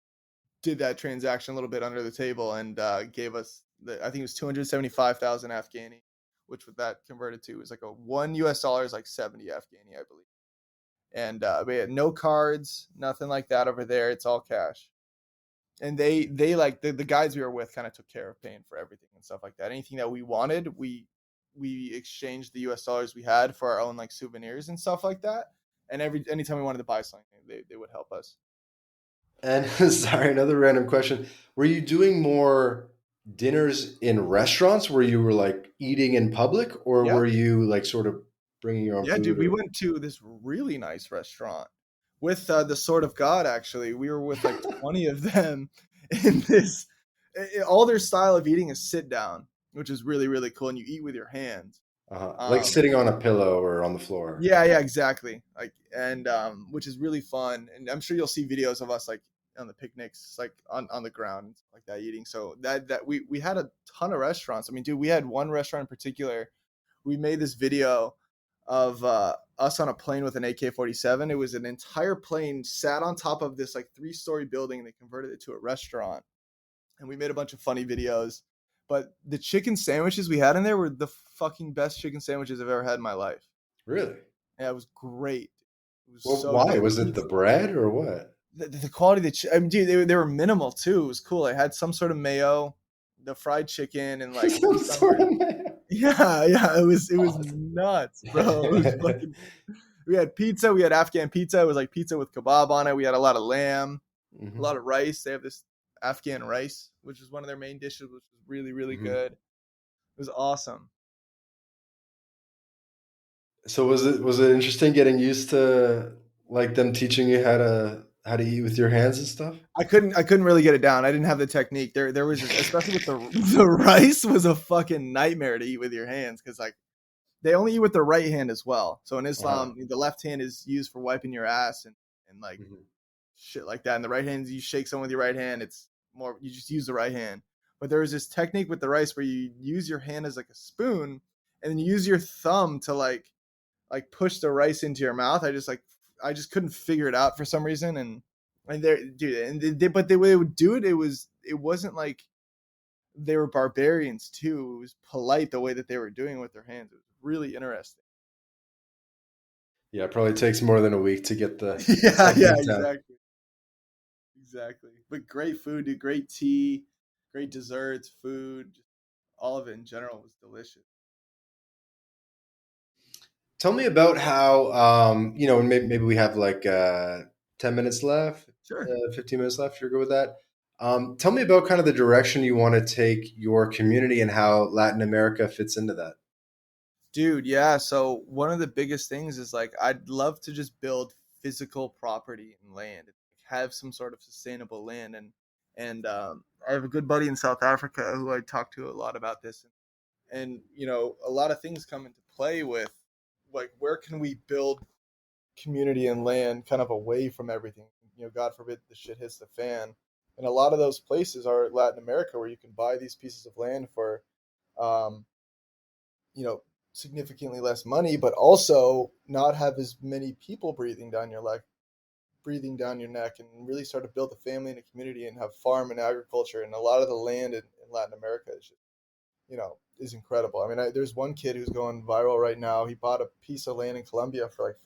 did that transaction a little bit under the table and gave us I think it was 275,000 Afghani, which with that converted to was like a $1 is like 70 Afghani, I believe. And we had no cards, nothing like that over there. It's all cash. And they like the guys we were with kind of took care of paying for everything and stuff like that. Anything that we wanted, we we exchanged the US dollars we had for our own like souvenirs and stuff like that. And anytime we wanted to buy something, they would help us. And sorry, another random question. Were you doing more dinners in restaurants where you were like eating in public, or Yeah. were you like sort of bringing your own Yeah, food? dude, we Or went to this really nice restaurant with the Sword of God. Actually, we were with like 20 of them in this. All their style of eating is sit down, which is really really cool, and you eat with your hands. like Um, sitting on a pillow or on the floor? yeah, yeah, exactly. Like, and which is really fun, and I'm sure you'll see videos of us like on the picnics, like on the ground, and stuff like that, eating. So that we had a ton of restaurants. I mean, dude, we had one restaurant in particular. We made this video of us on a plane with an AK-47. It was an entire plane sat on top of this like 3-story building, and they converted it to a restaurant. And we made a bunch of funny videos. But the chicken sandwiches we had in there were the fucking best chicken sandwiches I've ever had in my life. Really? Yeah, it was great. It was Well, so why? good. Was it the bread or what? The quality of I mean, dude, they were minimal too. It was cool. I had some sort of mayo, the fried chicken, and like Some sort of yeah, yeah. It was awesome. nuts, bro. It was fucking. We had pizza. We had Afghan pizza. It was like pizza with kebab on it. We had a lot of lamb, a Hmm. lot of rice. They have this Afghan rice, which is one of their main dishes, which was really, really Hmm. good. It was awesome. So was it interesting getting used to like them teaching you how to eat with your hands and stuff? I couldn't really get it down. I didn't have the technique. There was especially with the the rice was a fucking nightmare to eat with your hands because like they only eat with the right hand as well. So in Uh-huh. Islam, the left hand is used for wiping your ass and like Hmm. shit like that. And the right hand, you shake someone with your right hand. It's more you just use the right hand. But there was this technique with the rice where you use your hand as like a spoon, and then you use your thumb to like push the rice into your mouth. I just couldn't figure it out for some reason. And there, dude, and but the way they would do it, it wasn't like they were barbarians too. It was polite the way that they were doing it with their hands. It was really interesting. Yeah, it probably takes more than a week to get the Yeah, yeah, technique down. exactly. Exactly. But great food, dude. Great tea, great desserts, food. Just all of it in general was delicious. Tell me about how maybe we have like 10 minutes left, Sure. 15 minutes left. You're good with that? Tell me about kind of the direction you want to take your community and how Latin America fits into that. Dude, yeah. So one of the biggest things is like I'd love to just build physical property and land, have some sort of sustainable land, and I have a good buddy in South Africa who I talk to a lot about this, and a lot of things come into play with like where can we build community and land kind of away from everything. God forbid the shit hits the fan. And a lot of those places are Latin America where you can buy these pieces of land for, um, you know, significantly less money, but also not have as many people breathing down your neck, and really start to build a family and a community and have farm and agriculture. And a lot of the land in Latin America is just, is incredible. I mean, there's one kid who's going viral right now. He bought a piece of land in Colombia for like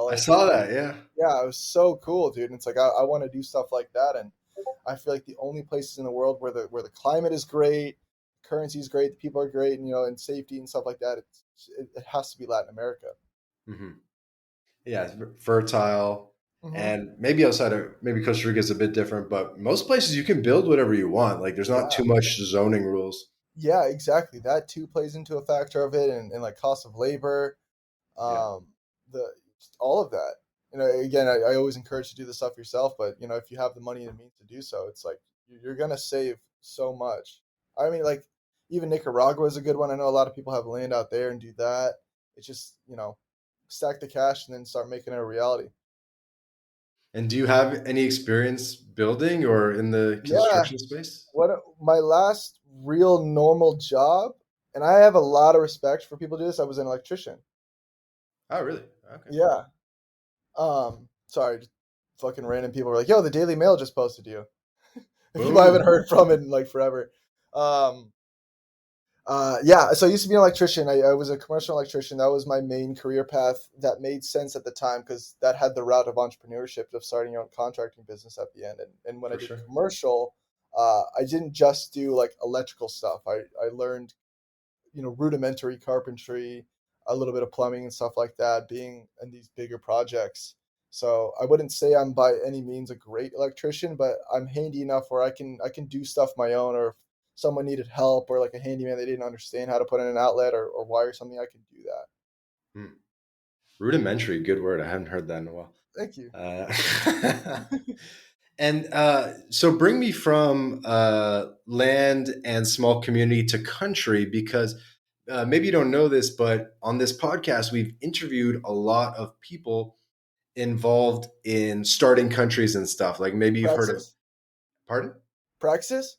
I $40,000. saw that. Yeah. Yeah, it was so cool, dude. And it's like I want to do stuff like that, and I feel like the only places in the world where the climate is great, currency is great, the people are great, and and safety and stuff like that. It has to be Latin America. Hmm. Yeah, it's fertile, Hmm. and maybe outside of maybe Costa Rica is a bit different, but most places you can build whatever you want. Like there's not Yeah, too much zoning rules. yeah, exactly. That too plays into a factor of it, and like cost of labor, Yeah. um, the all of that. Again, I always encourage to do the stuff yourself, but if you have the money and the means to do so, it's like you're gonna save so much. I mean, like even Nicaragua is a good one. I know a lot of people have land out there and do that. It's just stack the cash and then start making it a reality. And do you have any experience building or in the Yeah. construction space? My last real normal job, and I have a lot of respect for people who do this. I was an electrician. Oh, really? Okay. Yeah. Sorry, just fucking random people were like, "Yo, the Daily Mail just posted you." People I haven't Boom. heard from in like forever. Um, yeah, so I used to be an electrician. I was a commercial electrician. That was my main career path. That made sense at the time because that had the route of entrepreneurship of starting your own contracting business at the end. And when I For did sure. commercial, I didn't just do like electrical stuff. I learned rudimentary carpentry, a little bit of plumbing and stuff like that, being in these bigger projects. So I wouldn't say I'm by any means a great electrician, but I'm handy enough where I can do stuff my own, or if someone needed help or like a handyman they didn't understand how to put in an outlet or wire something, I can do that. Hmm. Rudimentary, good word. I haven't heard that in a while. Thank you. Uh, and so bring me from land and small community to country, because maybe you don't know this, but on this podcast, we've interviewed a lot of people involved in starting countries and stuff. Like maybe you've heard of, Praxis. pardon? Praxis.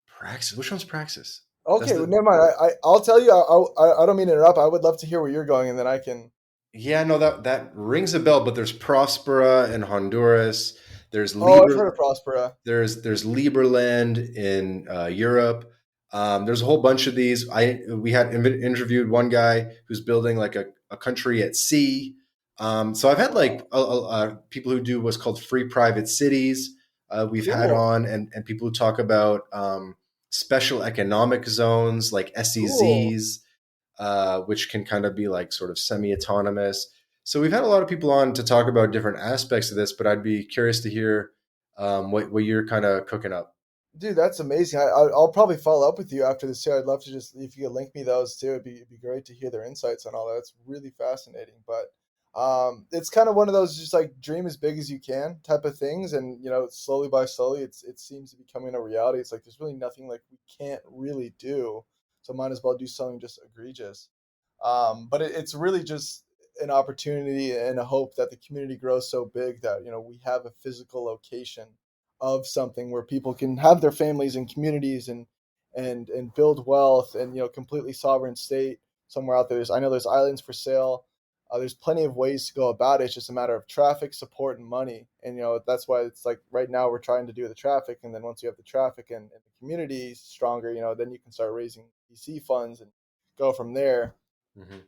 Praxis. Which one's Praxis? That's Okay, well, the, never mind. I'll tell you. I don't mean to interrupt. I would love to hear where you're going, and then I can. yeah, no, that rings a bell, but there's Prospera in Honduras. There's Oh, I've Liber. heard of Prospera. There's Lieberland in Europe. There's a whole bunch of these. We had interviewed one guy who's building like a country at sea. So I've had like people who do what's called free private cities. We've had Cool, on, and people who talk about special economic zones like cool. SEZs, which can kind of be like sort of semi-autonomous. So we've had a lot of people on to talk about different aspects of this, but I'd be curious to hear what you're kind of cooking up. Dude, that's amazing. I'll probably follow up with you after this too. I'd love to just if you could link me those too. It'd be great to hear their insights on all that. It's really fascinating. But it's kind of one of those just like dream as big as you can type of things, and slowly by slowly, it seems to be becoming a reality. It's like there's really nothing like we can't really do, so might as well do something just egregious. But it's really just an opportunity and a hope that the community grows so big that we have a physical location of something where people can have their families and communities and build wealth and completely sovereign state somewhere out there. I know there's islands for sale. There's plenty of ways to go about it. It's just a matter of traffic, support, and money. And that's why it's like right now we're trying to do the traffic, and then once you have the traffic and the community stronger, then you can start raising VC funds and go from there. Mm-hmm.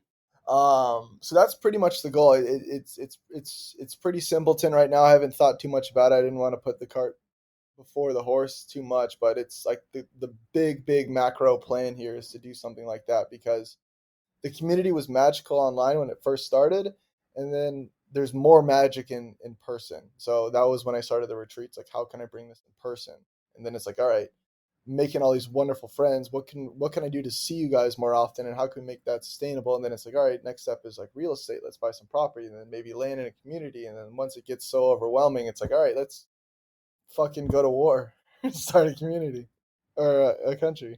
So that's pretty much the goal. It's pretty simpleton right now. I haven't thought too much about it. I didn't want to put the cart before the horse too much, but it's like the big macro plan here is to do something like that because the community was magical online when it first started, and then there's more magic in person. So that was when I started the retreats. Like, how can I bring this in person? And then it's like, all right, making all these wonderful friends. What can I do to see you guys more often, and how can we make that sustainable? And then it's like, all right, next step is like real estate. Let's buy some property, and then maybe land in a community. And then once it gets so overwhelming, it's like, all right, let's fucking go to war, start a community or a country.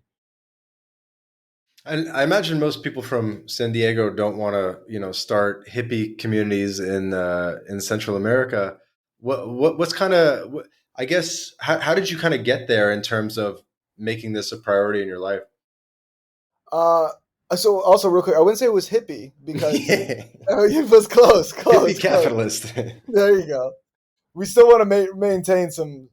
And I imagine most people from San Diego don't want to, start hippie communities in Central America. What's kind of, I guess, how did you kind of get there in terms of making this a priority in your life? Uh, so also real quick, I wouldn't say it was hippie because Yeah. it was close, Hippie close, close. capitalist. There you go. We still want to maintain some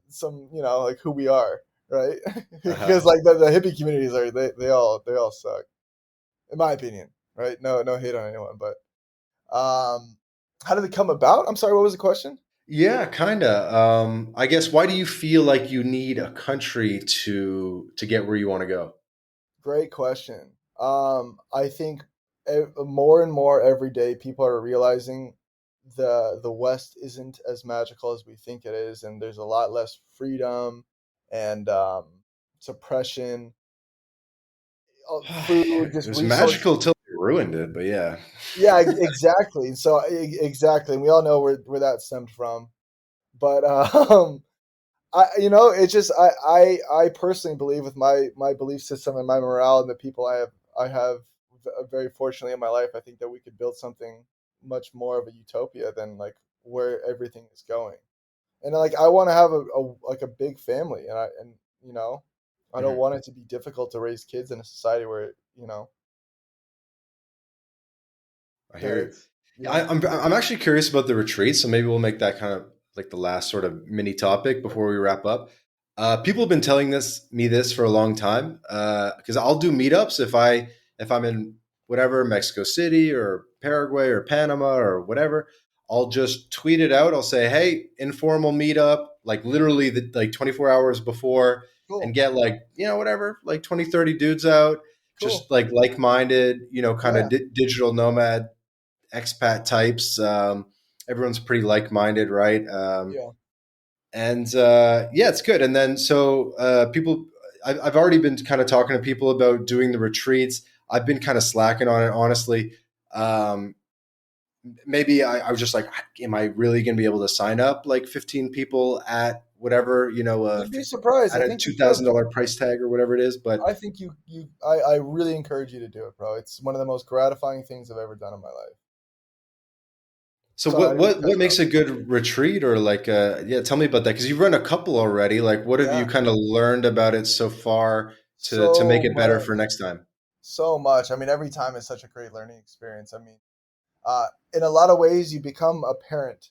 like who we are, right? Uh-huh. Because like the hippie communities are they all suck in my opinion, right? No hate on anyone, but how did it come about? I'm sorry, what was the question? Yeah, kind of. I guess, why do you feel like you need a country to get where you want to go? Great question. I think more and more every day people are realizing the West isn't as magical as we think it is, and there's a lot less freedom and suppression, food, It just was resource. magical till they ruined it, but yeah. Yeah, exactly. So exactly, and we all know where that stemmed from. But it's just I personally believe with my belief system and my morale and the people I have very fortunately in my life. I think that we could build something much more of a utopia than like where everything is going. And like I want to have like a big family, and I don't Mhm. want it to be difficult to raise kids in a society where I that hear you. it's Yeah, yeah. I'm actually curious about the retreat, so maybe we'll make that kind of like the last sort of mini topic before we wrap up. People have been telling me this for a long time, because I'll do meetups if I'm in whatever, Mexico City or Paraguay or Panama or whatever. I'll just tweet it out. I'll say, "Hey, informal meetup," like literally like 24 hours before, and Cool. get like whatever, like 20, 30 dudes out. Cool. just like-minded, kind of Yeah. digital nomad expat types. Everyone's pretty like-minded, right? Yeah. And yeah, it's good. And then so people, I've already been kind of talking to people about doing the retreats. I've been kind of slacking on it, honestly. Um, Maybe I was just like, am I really going to be able to sign up like 15 people at whatever, You'd be surprised. at I a think you should. $2,000 price tag or whatever it is? But I think I really encourage you to do it, bro. It's one of the most gratifying things I've ever done in my life. so Sorry, I didn't mean to cut what you off. makes a good retreat, or like yeah, tell me about that, because you've run a couple already. Like, what have you Yeah. kind of learned about it so far to make So it better much. for next time? So much. I mean, every time is such a great learning experience. I mean, in a lot of ways, you become a parent.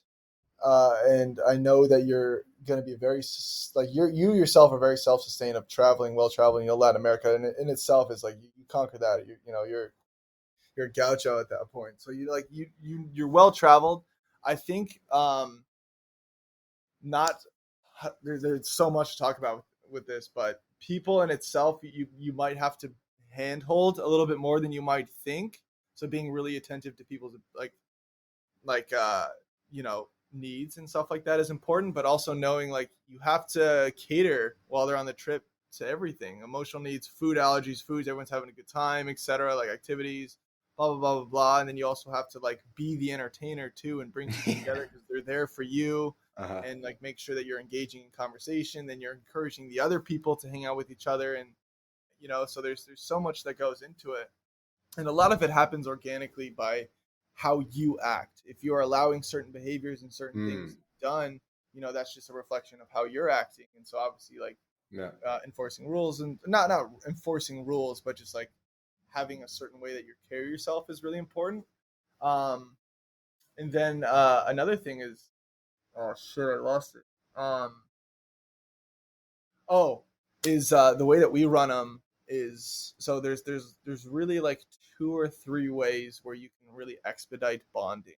And I know that you're going to be like you yourself are very self-sustained of traveling, well traveling. Latin America in itself is like you conquer that. You're a gaucho at that point. So you're well traveled. I think not there's so much to talk about with this, but people in itself you might have to handhold a little bit more than you might think. So being really attentive to people's like needs and stuff like that is important, but also knowing like you have to cater while they're on the trip to everything: emotional needs, food allergies, foods, everyone's having a good time, etc., like activities, blah blah blah blah blah. And then you also have to like be the entertainer too and bring people together because they're there for you, Uh-huh. and like make sure that you're engaging in conversation, then you're encouraging the other people to hang out with each other. And so there's so much that goes into it, and a lot of it happens organically by how you act. If you're allowing certain behaviors and certain things to Hmm. be done, that's just a reflection of how you're acting. And so obviously, like Yeah. enforcing rules, and not enforcing rules, but just like having a certain way that you carry yourself is really important. Um, and then another thing is, oh shit, I lost it. Oh, is the way that we run them is so there's really like two or three ways where you can really expedite bonding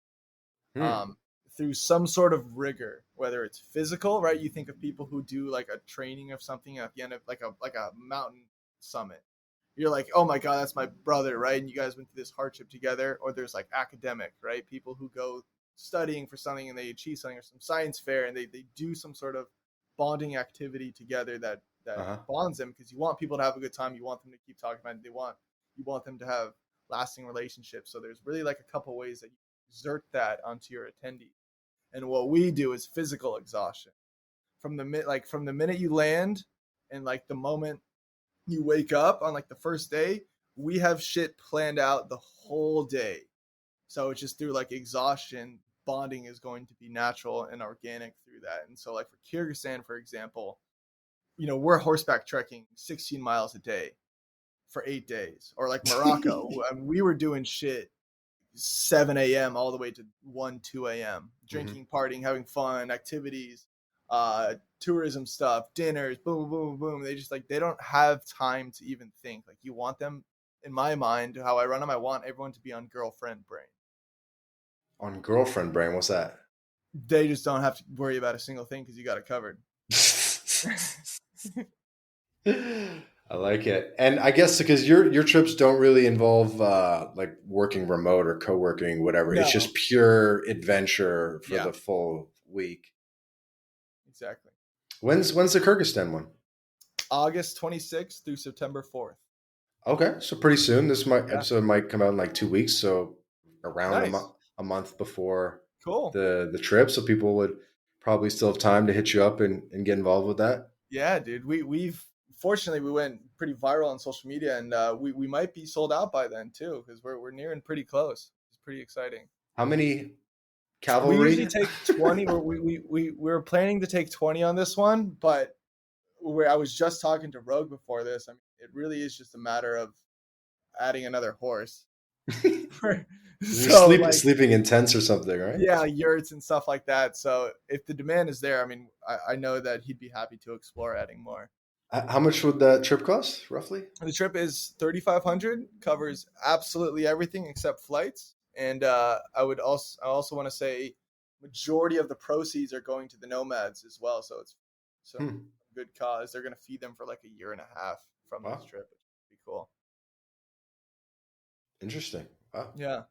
Hmm. um, through some sort of rigor, whether it's physical, right? You think of people who do like a training of something at the end of like a mountain summit. You're like, oh my god, that's my brother, right? And you guys went through this hardship together. Or there's like academic, right? People who go studying for something and they achieve something, or some science fair, and they do some sort of bonding activity together that Uh-huh. bonds them, because you want people to have a good time. You want them to keep talking about it. You want them to have lasting relationships. So there's really like a couple ways that you exert that onto your attendee. And what we do is physical exhaustion from the minute you land, and like the moment you wake up on like the first day. We have shit planned out the whole day. So it's just through like exhaustion, bonding is going to be natural and organic through that. And so like for Kyrgyzstan, for example, we're horseback trekking 16 miles a day for 8 days. Or like Morocco, I mean, we were doing shit 7 a.m. all the way to 1, 2 a.m. Hmm. Drinking, partying, having fun, activities, tourism stuff, dinners, boom, boom, boom. They just like they don't have time to even think. Like you want them, in my mind, how I run them, I want everyone to be on girlfriend brain. On girlfriend brain, what's that? They just don't have to worry about a single thing because you got it covered. I like it. And I guess because your trips don't really involve like working remote or co-working, whatever. It's No. just pure adventure for Yeah, the full week. exactly. When's the Kyrgyzstan one? August 26th through September 4th. Okay, so pretty soon. This might Yeah. episode might come out in like 2 weeks, so around Nice. a month before Cool. the trip. So people would probably still have time to hit you up and get involved with that. Yeah, dude. We've fortunately we went pretty viral on social media, and we might be sold out by then too, because we're nearing pretty close. It's pretty exciting. How many We usually cavalry? take 20. Or we were planning to take 20 on this one, but where I was just talking to Rogue before this. I mean, it really is just a matter of adding another horse. You're So like, sleeping in tents or something, right? yeah, yurts and stuff like that. So if the demand is there, I mean, I know that he'd be happy to explore adding more. How much would that trip cost, roughly? The trip is 3,500, covers absolutely everything except flights. And I also want to say majority of the proceeds are going to the nomads as well. So it's some Hmm. good cause. They're going to feed them for like a year and a half from this Wow. trip, which would be cool. Interesting. Wow. Yeah,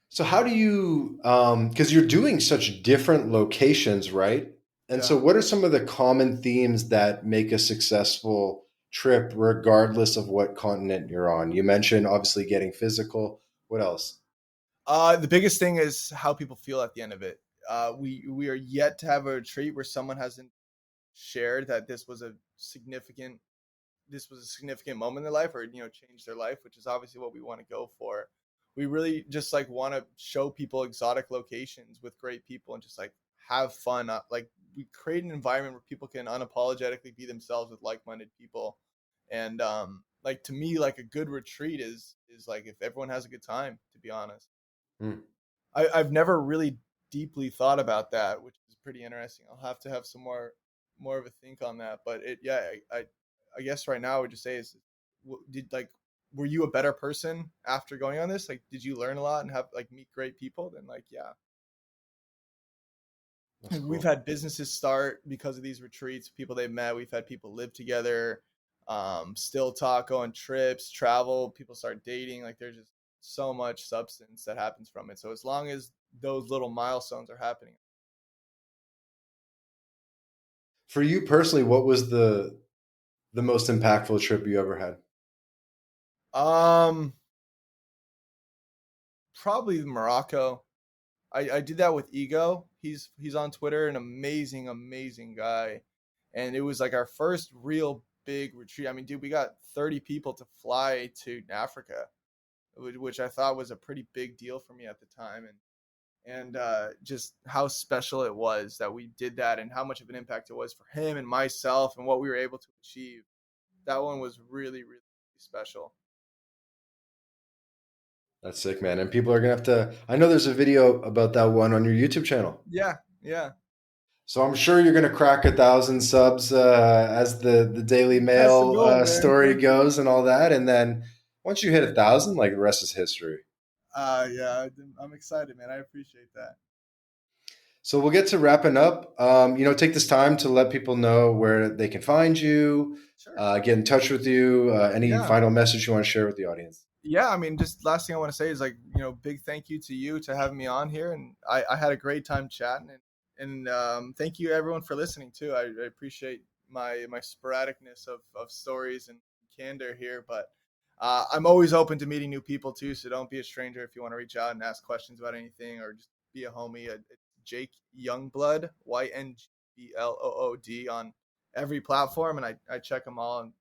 So how do you, because you're doing such different locations, right? And yeah. so what are some of the common themes that make a successful trip, regardless of what continent you're on? You mentioned obviously getting physical. What else? The biggest thing is how people feel at the end of it. We are yet to have a retreat where someone hasn't shared that this was a significant moment in their life, or changed their life, which is obviously what we want to go for. We really just like want to show people exotic locations with great people and just like have fun. Like we create an environment where people can unapologetically be themselves with like-minded people. And like to me, like a good retreat is like if everyone has a good time, to be honest. Hmm, I've never really deeply thought about that, which is pretty interesting. I'll have to have some more of a think on that. But I guess right now I would just say is, did like were you a better person after going on this? Like, did you learn a lot and have like meet great people? Then like yeah, that's we've cool. had businesses start because of these retreats. People they've met. We've had people live together, still talk, go on trips, travel. People start dating. Like there's just so much substance that happens from it. So as long as those little milestones are happening. For you personally, what was the most impactful trip you ever had? Um, Probably Morocco. I did that with Ego. He's on Twitter, an amazing guy, and it was like our first real big retreat. I mean, dude, we got 30 people to fly to Africa, which I thought was a pretty big deal for me at the time, and just how special it was that we did that, and how much of an impact it was for him and myself, and what we were able to achieve. That one was really special. That's sick, man. And people are gonna have to. I know there's a video about that one on your YouTube channel. Yeah, yeah. So I'm sure you're going to crack 1,000 subs as the Daily That's the Mail goal, man. story Thank you. goes and all that. And then once you hit 1,000, like the rest is history. Yeah, I'm excited, man. I appreciate that. So we'll get to wrapping up. Take this time to let people know where they can find you, Sure. get in touch with you. Any Yeah. final message you want to share with the audience? Yeah, I mean, just last thing I want to say is like, big thank you to you to having me on here, and I had a great time chatting, and thank you everyone for listening too. I appreciate my sporadicness of stories and candor here, but I'm always open to meeting new people too. So don't be a stranger if you want to reach out and ask questions about anything or just be a homie. It's Jake Youngblood, Yngblood on every platform, and I check them all and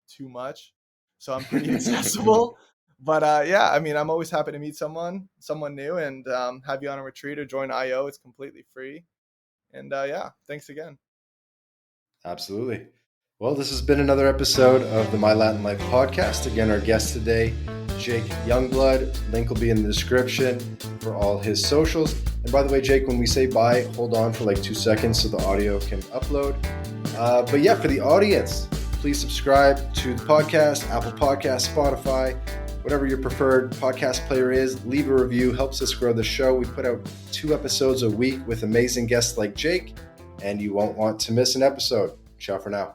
too much, so I'm pretty accessible. But yeah, I mean, I'm always happy to meet someone new, and have you on a retreat or join IO. It's completely free. And yeah, thanks again. Absolutely. Well, this has been another episode of the My Latin Life podcast. Again, our guest today, Jake Youngblood. Link will be in the description for all his socials. And by the way, Jake, when we say bye, hold on for like 2 seconds so the audio can upload. But yeah, for the audience, please subscribe to the podcast, Apple Podcasts, Spotify, whatever your preferred podcast player is. Leave a review, helps us grow the show. We put out 2 episodes a week with amazing guests like Jake, and you won't want to miss an episode. Ciao for now.